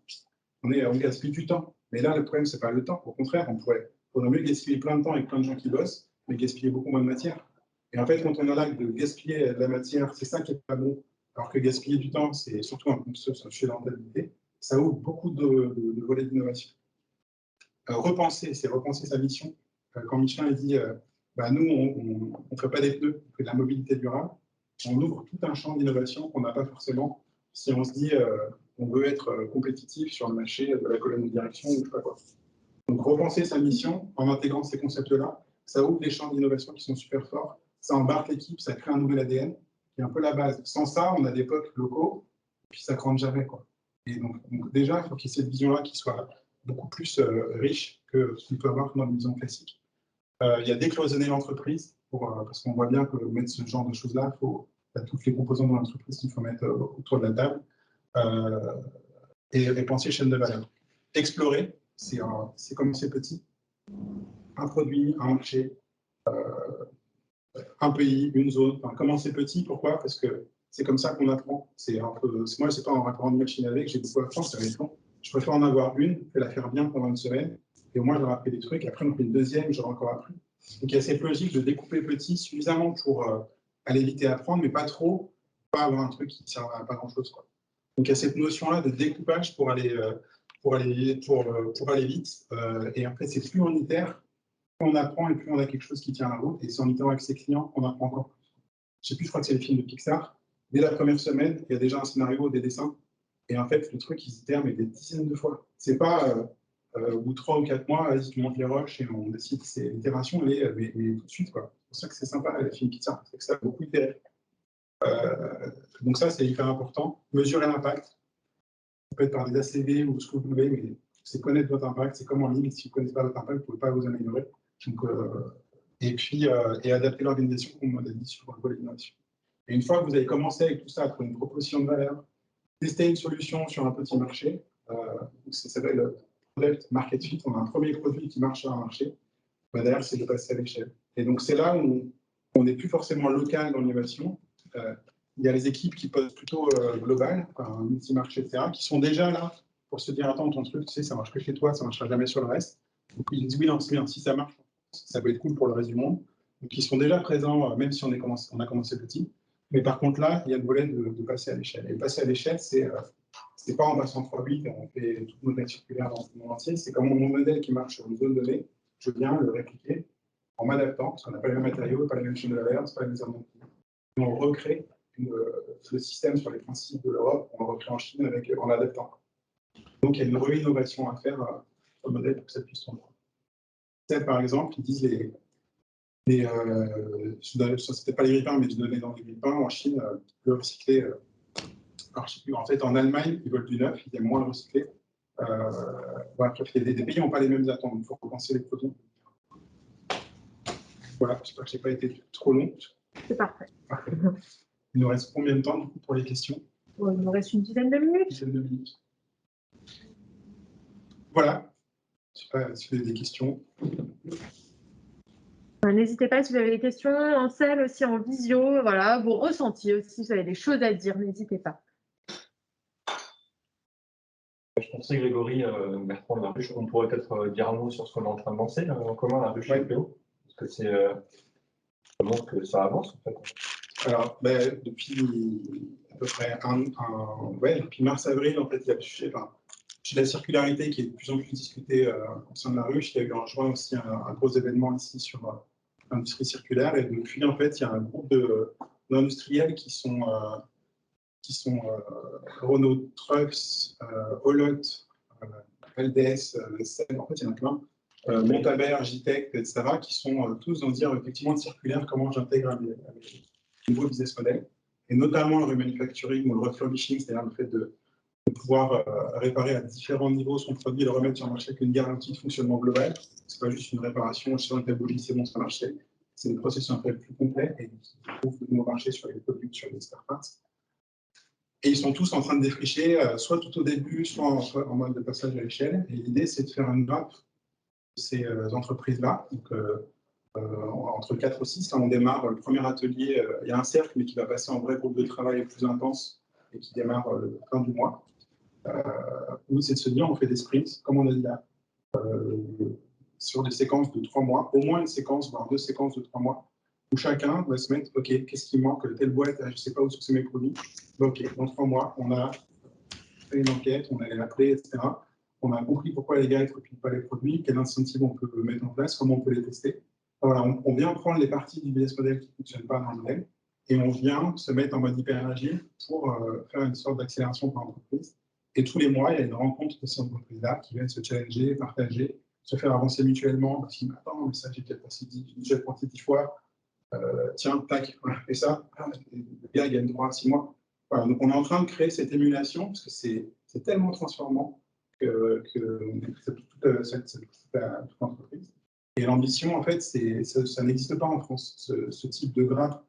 On gaspille du temps. Mais là, le problème, c'est pas le temps. Au contraire, faudrait mieux gaspiller plein de temps avec plein de gens qui bossent, mais gaspiller beaucoup moins de matière. Et en fait, quand on a là de gaspiller de la matière, c'est ça qui est pas bon. Alors que gaspiller du temps, c'est surtout un sujet de rentabilité. Ça ouvre beaucoup de volets d'innovation. Repenser, c'est repenser sa mission. Quand Michelin dit, nous, on ne fait pas des pneus, on fait de la mobilité durable, on ouvre tout un champ d'innovation qu'on n'a pas forcément si on se dit on veut être compétitif sur le marché de la colonne de direction ou je sais pas quoi. Donc repenser sa mission en intégrant ces concepts-là, ça ouvre des champs d'innovation qui sont super forts, ça embarque l'équipe, ça crée un nouvel ADN, qui est un peu la base. Sans ça, on a des potes locaux, puis ça ne grandit jamais, quoi. Et donc déjà, il faut qu'il y ait cette vision-là qui soit beaucoup plus riche que ce qu'on peut avoir dans une vision classique. Il y a décloisonner l'entreprise, parce qu'on voit bien que mettre ce genre de choses-là, il y a toutes les composants de l'entreprise qu'il faut mettre autour de la table, et penser chaîne de valeur. Explorer, c'est commencer petit. Un produit, un marché, un pays, une zone. Enfin, commencer petit, pourquoi? Parce que c'est comme ça qu'on apprend. Moi, c'est pas en rapport de machine avec, j'ai beaucoup appris, ça va être long. Je préfère en avoir une, et la faire bien pendant une semaine, et au moins j'aurai appris des trucs, après on fait une deuxième, j'aurai encore appris. Donc il y a cette logique de découper petit suffisamment pour aller vite et apprendre, mais pas trop, pas avoir un truc qui ne sert à pas grand-chose, quoi. Donc il y a cette notion-là de découpage pour aller vite, et en fait c'est plus on itère, plus on apprend et plus on a quelque chose qui tient la route, et c'est en itérant avec ses clients qu'on apprend encore plus. Je sais plus, je crois que c'est le film de Pixar. Dès la première semaine, il y a déjà un scénario, des dessins. Et en fait, le truc, il s'itère mais des dizaines de fois. C'est pas au bout de 3 ou 4 mois, vas-y, tu montes les rushs et on décide. C'est l'itération, mais tout de suite, quoi. C'est pour ça que c'est sympa, le film Pixar, c'est que ça a beaucoup itéré. Donc ça, c'est hyper important. Mesurer l'impact. Ça peut être par des ACV ou ce que vous voulez, mais c'est connaître votre impact. C'est comme en ligne, si vous ne connaissez pas votre impact, vous ne pouvez pas vous améliorer. Donc, et puis, adapter l'organisation, comme on a dit, sur le volet d'innovation. Et une fois que vous avez commencé avec tout ça, à trouver une proposition de valeur, tester une solution sur un petit marché, ça s'appelle Product Market Fit. On a un premier produit qui marche sur un marché. Derrière, c'est de passer à l'échelle. Et donc, c'est là où on n'est plus forcément local dans l'innovation. Il y a les équipes qui posent plutôt global, un multi-marché, etc., qui sont déjà là pour se dire attends, ton truc, tu sais, ça marche que chez toi, ça ne marchera jamais sur le reste. Donc, ils disent oui, non, c'est bien, si ça marche, ça peut être cool pour le reste du monde. Donc, ils sont déjà présents, même si on a commencé petit. Mais par contre, là, il y a le volet de passer à l'échelle. Et passer à l'échelle, c'est pas en passant 3-8, on fait toute modèle circulaire dans le monde entier, c'est comme mon modèle qui marche sur une zone donnée, je viens le répliquer en m'adaptant, parce qu'on n'a pas les mêmes matériaux, pas les mêmes chaînes de valeur, c'est pas les mêmes armes. Et on recrée le système sur les principes de l'Europe, on le recrée en Chine en l'adaptant. Donc, il y a une réinnovation à faire sur le modèle pour que ça puisse tomber. Par exemple, ils disent c'était pas les grille-pains, mais je donnais dans les grille-pains en Chine, le recycler. Alors, je sais plus, en fait, en Allemagne, ils veulent du neuf, ils aiment moins le recycler. Voilà, des pays n'ont pas les mêmes attentes, il faut repenser les produits. Voilà, j'espère que je n'ai pas été trop long. C'est parfait. Parfait. Il nous reste combien de temps du coup, pour les questions? Bon, il nous reste une dizaine de minutes. Une dizaine de minutes. Voilà, je ne sais pas si vous avez des questions. N'hésitez pas si vous avez des questions en salle aussi, en visio, voilà, vos ressentis aussi, si vous avez des choses à dire, n'hésitez pas. Je pensais, Grégory, Bertrand de la Ruche, on pourrait peut-être dire un mot sur ce qu'on est en train de lancer en commun, la Ruche et PO, parce que c'est comment que ça avance en fait. Alors, depuis à peu près depuis mars-avril, en fait, il y a chez la circularité qui est de plus en plus discutée au sein de la ruche. Il y a eu en juin aussi un gros événement ici sur l'industrie circulaire. Et depuis, en fait, il y a un groupe d'industriels qui sont Renault Trucks, Olot, LDS, SEB, en fait, il y en a plein, Montabert, JTEC, etc., qui sont tous dans dire effectivement de circulaire, comment j'intègre un nouveau business model, et notamment le remanufacturing ou le refurbishing, c'est-à-dire le fait de pouvoir réparer à différents niveaux son produit et le remettre sur le marché avec une garantie de fonctionnement global. Ce n'est pas juste une réparation, je suis dans le tableau, c'est bon, ça marche. C'est des processus un peu plus complets et qui trouvent de nouveaux marchés sur les produits, sur les spare parts. Et ils sont tous en train de défricher, soit tout au début, soit en mode de passage à l'échelle. Et l'idée, c'est de faire une map de ces entreprises-là. Donc, entre 4 ou 6, là, on démarre le premier atelier. Il y a un cercle, mais qui va passer en vrai groupe de travail plus intense et qui démarre le fin du mois. Où c'est de se dire, on fait des sprints, comme on a dit là, sur des séquences de 3 mois, au moins une séquence, voire 2 séquences de 3 mois, où chacun va se mettre, OK, qu'est-ce qui manque, telle boîte, je ne sais pas où sont mes produits. OK, dans 3 mois, on a fait une enquête, on a appelé, etc. On a compris pourquoi les gars ne trouvent pas les produits, quel incentive on peut mettre en place, comment on peut les tester. Voilà, on vient prendre les parties du business model qui ne fonctionnent pas dans le modèle et on vient se mettre en mode hyper agile pour faire une sorte d'accélération par entreprise. Et tous les mois, il y a une rencontre de ces entreprises-là qui viennent se challenger, partager, se faire avancer mutuellement. Parce qu'ils m'attendent, mais ça, j'ai peut-être passé 10 fois. Tiens, tac, on a fait ça. Le gars, il gagne 3 à 6 mois. Voilà, donc on est en train de créer cette émulation parce que c'est tellement transformant que c'est toute l'entreprise. Et l'ambition, en fait, ça n'existe pas en France. Ce type de grappe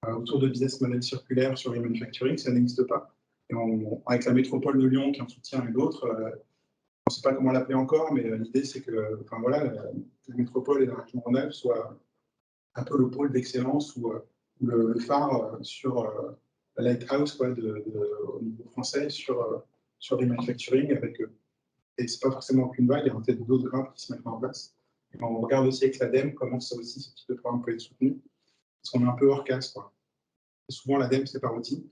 autour de business model circulaire sur les manufacturing, ça n'existe pas. Et avec la métropole de Lyon qui en soutient et d'autres, on ne sait pas comment l'appeler encore, mais l'idée, c'est que la métropole et la région Rhône-Alpes soient un peu le pôle d'excellence ou le phare sur la lighthouse au niveau français sur les manufacturing. Et ce n'est pas forcément qu'une vague, il y a peut-être d'autres grappes qui se mettent en place. Et on regarde aussi avec l'ADEME comment ça aussi, ce type de programme peut être soutenu, parce qu'on est un peu hors casse. Souvent, l'ADEME, c'est par outil.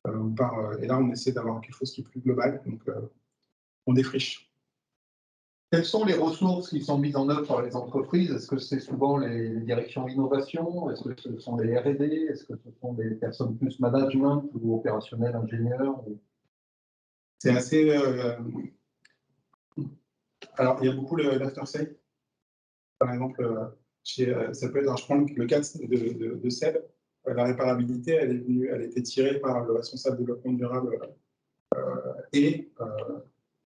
Et là, on essaie d'avoir quelque chose qui est plus global. Donc, on défriche. Quelles sont les ressources qui sont mises en œuvre par les entreprises? Est-ce que c'est souvent les directions innovation? Est-ce que ce sont les R&D? Est-ce que ce sont des personnes plus management ou opérationnelles, ingénieurs? C'est assez... Alors, il y a beaucoup l'after-sale. Par exemple, ça peut être, alors je prends le cas de Seb. La réparabilité, elle a été tirée par le responsable développement durable et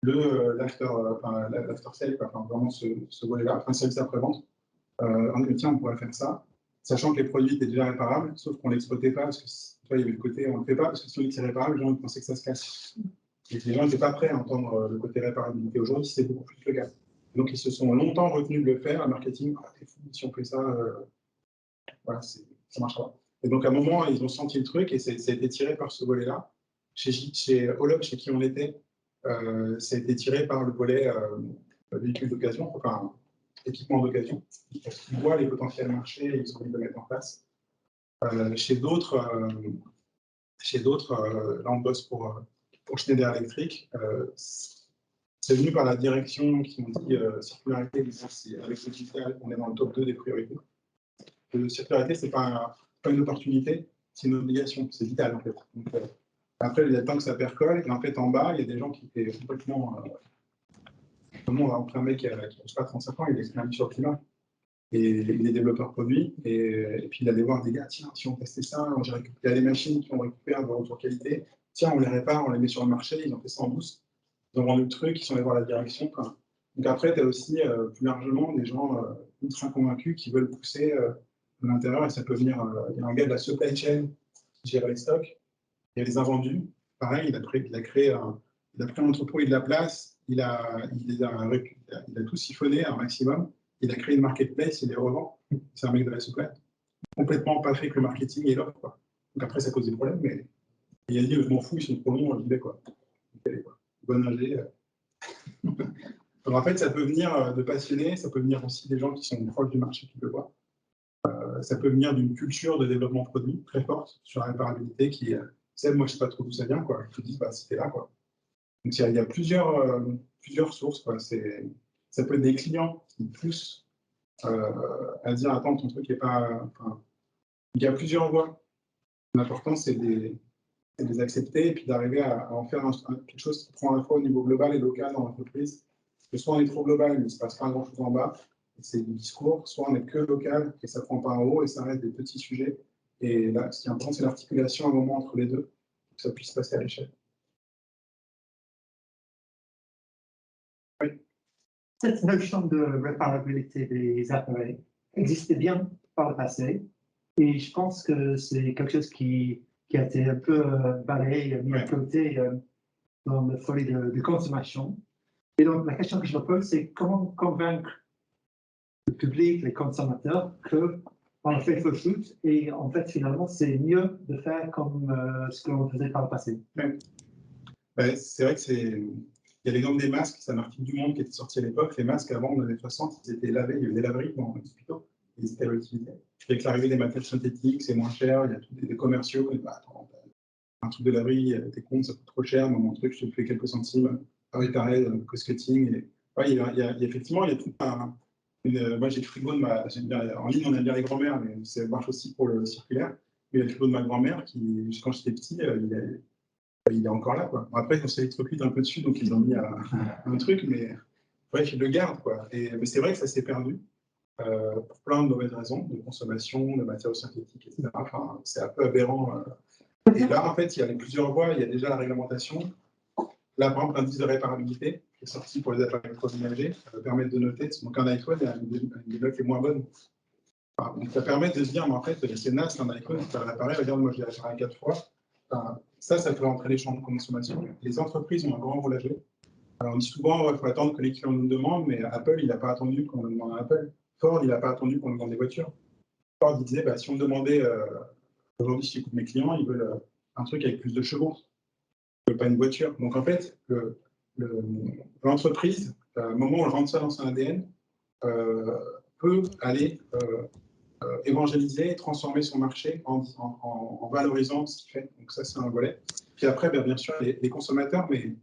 l'after-sale, vraiment ce volet-là, service après-vente. On dit, tiens, on pourrait faire ça, sachant que les produits étaient déjà réparables, sauf qu'on ne l'exploitait pas, parce que il y avait le côté, on ne le fait pas, parce que si on dit que c'est réparable, les gens pensaient que ça se casse. Et les gens n'étaient pas prêts à entendre le côté réparabilité. Aujourd'hui, c'est beaucoup plus le cas. Donc, ils se sont longtemps retenus de le faire. Le marketing, si on fait ça, voilà, ça ne marche pas. Et donc, à un moment, ils ont senti le truc et ça a été tiré par ce volet-là. Chez Olot, chez qui on était, ça a été tiré par le volet véhicule d'occasion, enfin, équipement d'occasion. Ils voient les potentiels marchés et ils ont envie de le mettre en place. Chez d'autres, là, on bosse pour Schneider Electric. C'est venu par la direction qui ont dit circularité, avec le digital, on est dans le top 2 des priorités. Circularité, ce n'est pas une opportunité, c'est une obligation, c'est vital en fait. Donc, après, il y a le temps que ça percole, et en fait, en bas, il y a des gens qui étaient complètement. Comment on va entrer un mec qui n'a pas 35 ans, il est expérimenté sur le climat, et il est développeur produit, et puis il allait voir des gars, tiens, si on testait ça, il y a des machines qui ont récupéré de retour qualité, tiens, on les répare, on les met sur le marché, ils ont fait ça en douce. ont vendu le truc, ils sont allés voir la direction, quoi. Donc après, tu as aussi plus largement des gens ultra convaincus qui veulent pousser de l'intérieur, et ça peut venir. Il y a un gars de la supply chain qui gère les stocks, et les invendus. Pareil, il a pris un entrepôt et de la place, il a tout siphonné un maximum, il a créé une marketplace, il les revend. C'est un mec de la supply. Complètement pas fait que le marketing et l'offre, quoi. Donc après, ça cause des problèmes, mais il a dit, je m'en fous, ils sont trop longs, j'y vais, quoi. Bonne ingé. Donc en fait, ça peut venir de passionnés, ça peut venir aussi des gens qui sont proches du marché qui le voient. Ça peut venir d'une culture de développement produit très forte sur la réparabilité qui c'est moi je sais pas trop d'où ça vient, quoi. Je te dis bah c'était là, quoi. Donc il y a plusieurs sources, quoi. Ça peut être des clients qui poussent à dire attends ton truc est pas. Enfin, il y a plusieurs voies. L'important c'est de les accepter et puis d'arriver à en faire quelque chose qui prend à la fois au niveau global et local dans l'entreprise. Que soit on est trop global, mais il ne se passe pas grand-chose en bas, et c'est du discours, soit on est que local et ça prend pas en haut et ça reste des petits sujets. Et là, ce qui est important, c'est l'articulation à un moment entre les deux, pour que ça puisse passer à l'échelle. Oui. Cette notion de réparabilité des appareils existait bien par le passé, et je pense que c'est quelque chose qui a été un peu balayé, mis à côté dans le folie de consommation. Et donc, la question que je me pose, c'est comment convaincre le public, les consommateurs, qu'on a fait faux shoot et en fait, finalement, c'est mieux de faire comme ce que l'on faisait par le passé. Ouais, c'est vrai que il y a l'exemple des masques, c'est un article du Monde qui était sorti à l'époque. Les masques, avant, dans les années 60, ils étaient lavés, il y avait des laveries dans les hôpitaux, ils étaient réutilisés. Avec l'arrivée des matériaux synthétiques, c'est moins cher, il y a tous des commerciaux qui disent bah, attends, un truc de laverie, t'es con, ça coûte trop cher, mon truc, je te fais quelques centimes, réparer, cost-cutting. Et... Ouais, effectivement, il y a tout un. Moi, j'ai le frigo de ma. En ligne, on aime bien les grand-mères, mais ça marche aussi pour le circulaire. Mais il y a le frigo de ma grand-mère qui, quand j'étais petit, il est encore là, quoi. Après, on s'est électrocuté un peu dessus, donc ils ont mis un truc, mais bref, ils le gardent, quoi. Mais c'est vrai que ça s'est perdu pour plein de mauvaises raisons, de consommation, de matériaux synthétiques, etc. Enfin, c'est un peu aberrant. Et là, en fait, il y a plusieurs voies. Il y a déjà la réglementation. Là, par exemple, l'indice de réparabilité qui est sorti pour les appareils électroménagers, ça va permettre de noter. Donc, un iPhone a une note les moins bonnes. Enfin, donc, ça permet de se dire, mais en fait, c'est naze, un iPhone, tu as l'appareil, regarde, moi, je l'ai réparé 4 fois. Enfin, ça peut entrer les champs de consommation. Les entreprises ont un grand rôle à jouer. Alors, on dit souvent, il faut attendre que les clients nous demandent, mais Apple, il n'a pas attendu qu'on le demande à Apple. Ford, il n'a pas attendu qu'on lui demande des voitures. Ford, il disait, bah, si on me demandait, aujourd'hui, si j'écoute mes clients, ils veulent un truc avec plus de chevaux, ils veulent pas une voiture. Donc, en fait, l'entreprise, au moment où on rentre ça dans son ADN, peut aller évangéliser et transformer son marché en valorisant ce qu'il fait. Donc ça, c'est un volet. Puis après, bien sûr, les consommateurs, mais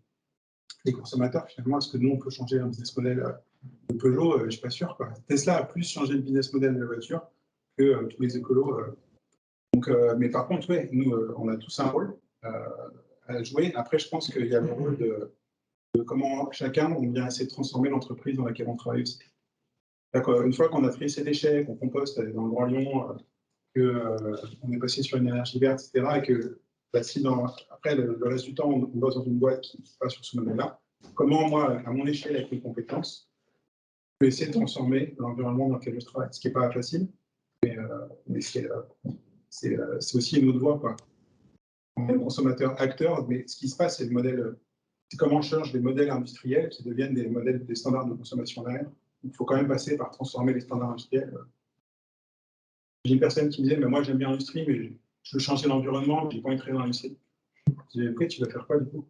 les consommateurs, finalement, est-ce que nous, on peut changer un business model de Peugeot? Je ne suis pas sûr, quoi. Tesla a plus changé le business model de la voiture que tous les écolos. Mais par contre, ouais, nous, on a tous un rôle à jouer. Après, je pense qu'il y a le rôle de comment chacun, on vient essayer de transformer l'entreprise dans laquelle on travaille aussi. Une fois qu'on a trié ses déchets, qu'on composte dans le Grand Lyon, qu'on est passé sur une énergie verte, etc., et que bah, si après, le reste du temps, on bosse dans une boîte qui n'est pas sur ce modèle-là, comment moi, à mon échelle, avec mes compétences, je peux essayer de transformer l'environnement dans lequel je travaille, ce qui n'est pas facile, mais c'est aussi une autre voie, quoi. On est consommateur, acteur, mais ce qui se passe, c'est le modèle, c'est comment on change les modèles industriels qui deviennent des standards de consommation derrière. Il faut quand même passer par transformer les standards industriels. J'ai une personne qui me disait, mais moi j'aime bien l'industrie, mais je veux changer l'environnement, je n'ai pas envie de travailler dans l'industrie. Je disais, après, tu vas faire quoi du coup?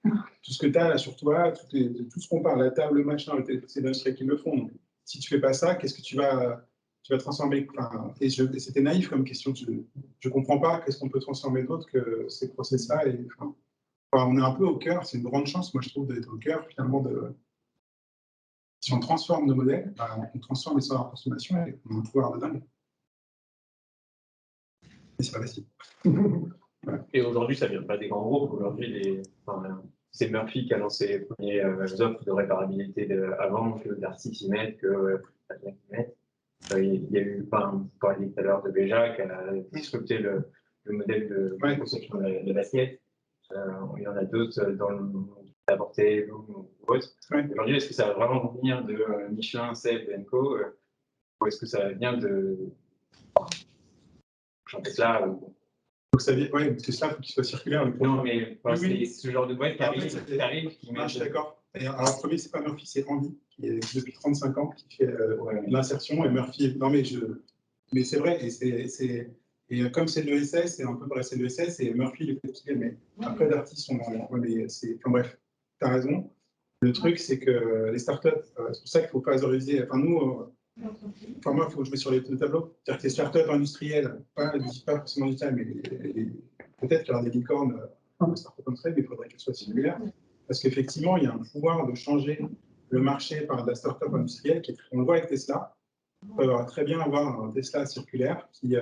Tout ce que tu as là sur toi, tout ce qu'on parle, la table, le machin, c'est l'industrie qui le font. Donc, si tu ne fais pas ça, qu'est-ce que tu vas transformer? Et c'était naïf comme question. Je ne comprends pas qu'est-ce qu'on peut transformer d'autre que ces process-là. On est un peu au cœur, c'est une grande chance, moi je trouve, d'être au cœur finalement de. Si on transforme nos modèles, on transforme les standards de consommation et on a un pouvoir de dingue. Mais c'est pas facile. Voilà. Et aujourd'hui, ça ne vient pas des grands groupes. Aujourd'hui, c'est Murphy qui a lancé les premiers offres de réparabilité avant que Darty s'y mette, que Fabien s'y mette. Il y a eu, vous parliez tout à l'heure de Béja qui a disrupté le modèle de conception de l'assiette. Il y en a d'autres dans le monde apporté Bloom ou autre. Ouais. Aujourd'hui, est-ce que ça va vraiment venir de Michelin, Seb, Enco, ou est-ce que ça va venir de Tesla Donc ça vient, ouais, Tesla, il faut qu'il soit circulaire. Non, mais Oui, oui. c'est ce genre de boîte qui En fait, arrive, qui je met. suis d'accord. Alors, premier, c'est pas Murphy, c'est Andy, qui est depuis 35 ans, qui fait l'insertion. Et Murphy, non, mais c'est vrai. Et comme c'est de l'ESS, c'est un peu presser de l'ESS, et Murphy, il est fatigué. Mais après, Darty sont dans enfin, bref, tu as raison. Le truc, c'est que les startups, c'est pour ça qu'il ne faut pas valoriser. Enfin, nous, enfin, moi, il faut que je mette sur les deux tableaux. C'est-à-dire que les startups industrielles, pas forcément digitales, mais peut-être qu'il y aura des licornes en startup industrielle, mais il faudrait qu'elles soient similaires. Parce qu'effectivement, il y a un pouvoir de changer le marché par de la startup industrielle. On le voit avec Tesla. On peut très bien avoir un Tesla circulaire qui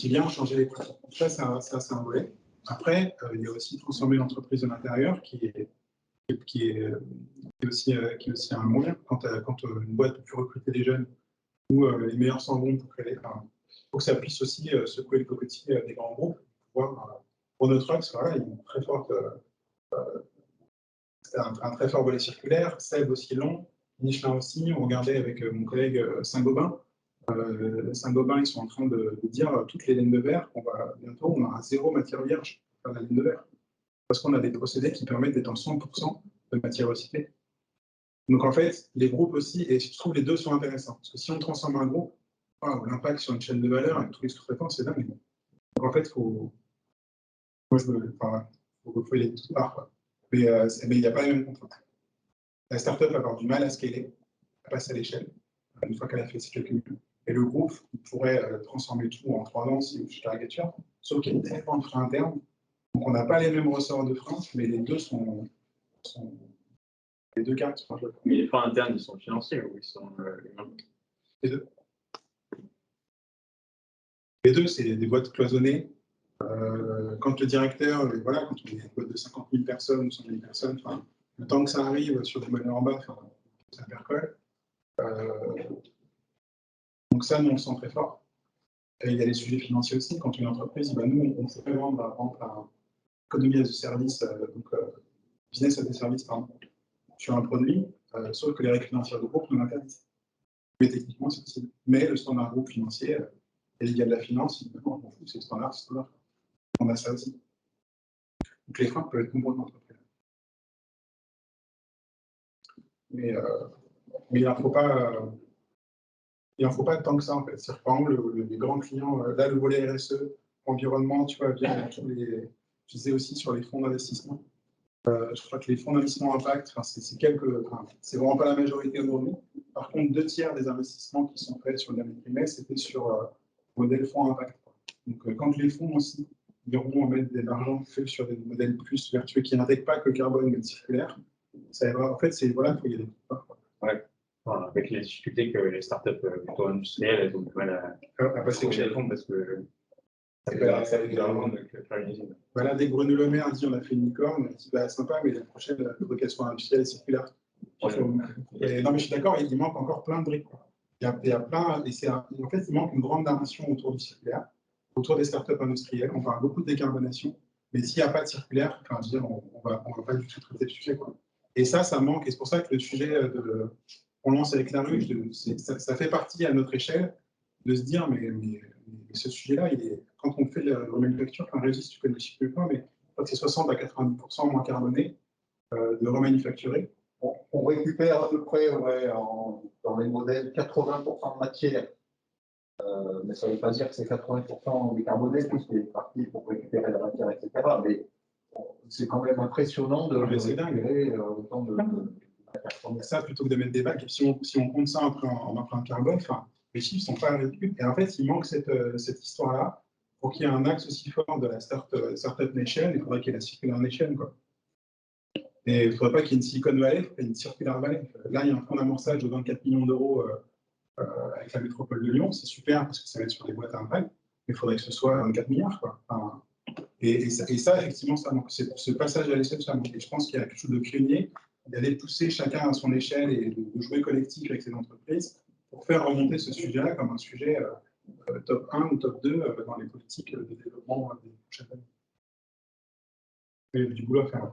vient changer les pratiques. Ça, c'est un volet. Après, il y a aussi transformer l'entreprise de l'intérieur qui est aussi un moyen. Quand une boîte peut plus recruter des jeunes ou les meilleurs s'en vont pour que ça puisse aussi secouer le cocotier des grands groupes. Pour notre axe, voilà, il y a une très forte, un très fort volet circulaire. Seb aussi long, Michelin aussi. On regardait avec mon collègue Saint-Gobain. Saint-Gobain, ils sont en train de dire toutes les laines de verre bientôt, on aura 0 matière vierge pour faire la laine de verre. Parce qu'on a des procédés qui permettent d'être en 100% de matière recyclée. Donc en fait, les groupes aussi, et je trouve les deux sont intéressants. Parce que si on transforme un groupe, l'impact sur une chaîne de valeur avec tous les sous-traitants, c'est dingue. Donc en fait, faut y aller de toutes parts, quoi. Mais il n'y a pas les mêmes contraintes. La startup va avoir du mal à scaler, à passer à l'échelle, une fois qu'elle a fait ses calculs. Et le groupe pourrait transformer tout en 3 ans si je caricature, sauf qu'il y a tellement de freins internes. Donc on n'a pas les mêmes ressorts de freins, mais les deux sont les deux cartes sont jouées. Mais les freins internes, ils sont financiers ou ils sont humains? Les deux. Les deux, c'est des boîtes cloisonnées. Quand le directeur, voilà, quand on est une boîte de 50 000 personnes ou 100 000 personnes, le temps que ça arrive sur des monnaies en bas, ça percole. Donc ça, nous, on le sent très fort. Et il y a les sujets financiers aussi. Quand une entreprise, nous, on sait vendre, par exemple, un économie as a service, business as a service, pardon, sur un produit, sauf que les règles financières du groupe nous l'interdisent. Mais techniquement, c'est possible. Mais le standard groupe financier, et il y a de la finance, évidemment, on s'en fout, c'est le standard, c'est standard. On a ça aussi. Donc les freins peuvent être nombreux dans l'entreprise. Mais il n'en faut pas. Il n'en faut pas tant que ça, en fait. Par exemple, les grands clients, là, le volet RSE, environnement, tu vois, bien, je disais aussi sur les fonds d'investissement. Je crois que les fonds d'investissement impact, c'est vraiment pas la majorité aujourd'hui. Par contre, 2/3 des investissements qui sont faits sur le dernier trimestre, c'était sur le modèle fonds impact. Donc, quand les fonds aussi iront mettre de l'argent fait sur des modèles plus vertueux qui n'intègrent pas que le carbone, mais le circulaire, ça ira. En fait, voilà, il faut y aller. Ouais. Voilà, avec les difficultés que les startups plutôt industrielles, elles ont du mal à passer au fond parce que ça fait vraiment de faire une usine. Voilà, dès que Bruno Le Maire dit on a fait une licorne, on dit sympa, mais la prochaine, il faut qu'elle soit industrielle et circulaire. Ouais. Non, mais je suis d'accord, il manque encore plein de briques. Il y a plein, en fait, il manque une grande narration autour du circulaire, autour des startups industrielles. On parle beaucoup de décarbonation, mais s'il n'y a pas de circulaire, on ne va pas du tout traiter le sujet, quoi. Et ça manque, et c'est pour ça que le sujet on lance avec la ruche, ça fait partie à notre échelle de se dire, mais ce sujet-là, quand on fait la remanufacture, Régis, tu connais le chiffre pas, mais c'est 60 à 90% moins carboné de remanufacturer. On récupère à peu près, dans les modèles, 80% de matière. Mais ça ne veut pas dire que c'est 80% décarboné, puisqu'il est parti pour récupérer la matière, etc. Mais c'est quand même impressionnant de récupérer autant de matière. Ça, plutôt que de mettre des bacs, et si on compte ça en empreinte carbone, les chiffres ne sont pas ridicules. Et en fait, il manque cette histoire-là. Pour qu'il y ait un axe aussi fort de la Startup Nation, il faudrait qu'il y ait la Circular Nation, quoi. Et il ne faudrait pas qu'il y ait une Silicon Valley, il faudrait une Circular Valley. Là, il y a un fonds d'amorçage de 24 millions d'euros avec la métropole de Lyon. C'est super parce que ça va être sur des boîtes à impact, mais il faudrait que ce soit 24 milliards, quoi. Et ça, effectivement, ça manque. Ce passage à l'échelle, ça manque. Et je pense qu'il y a quelque chose de pionnier, d'aller pousser chacun à son échelle et de jouer collectif avec ces entreprises pour faire remonter ce sujet-là comme un sujet top 1 ou top 2 dans les politiques de développement des prochaines années. Il y a du boulot à faire.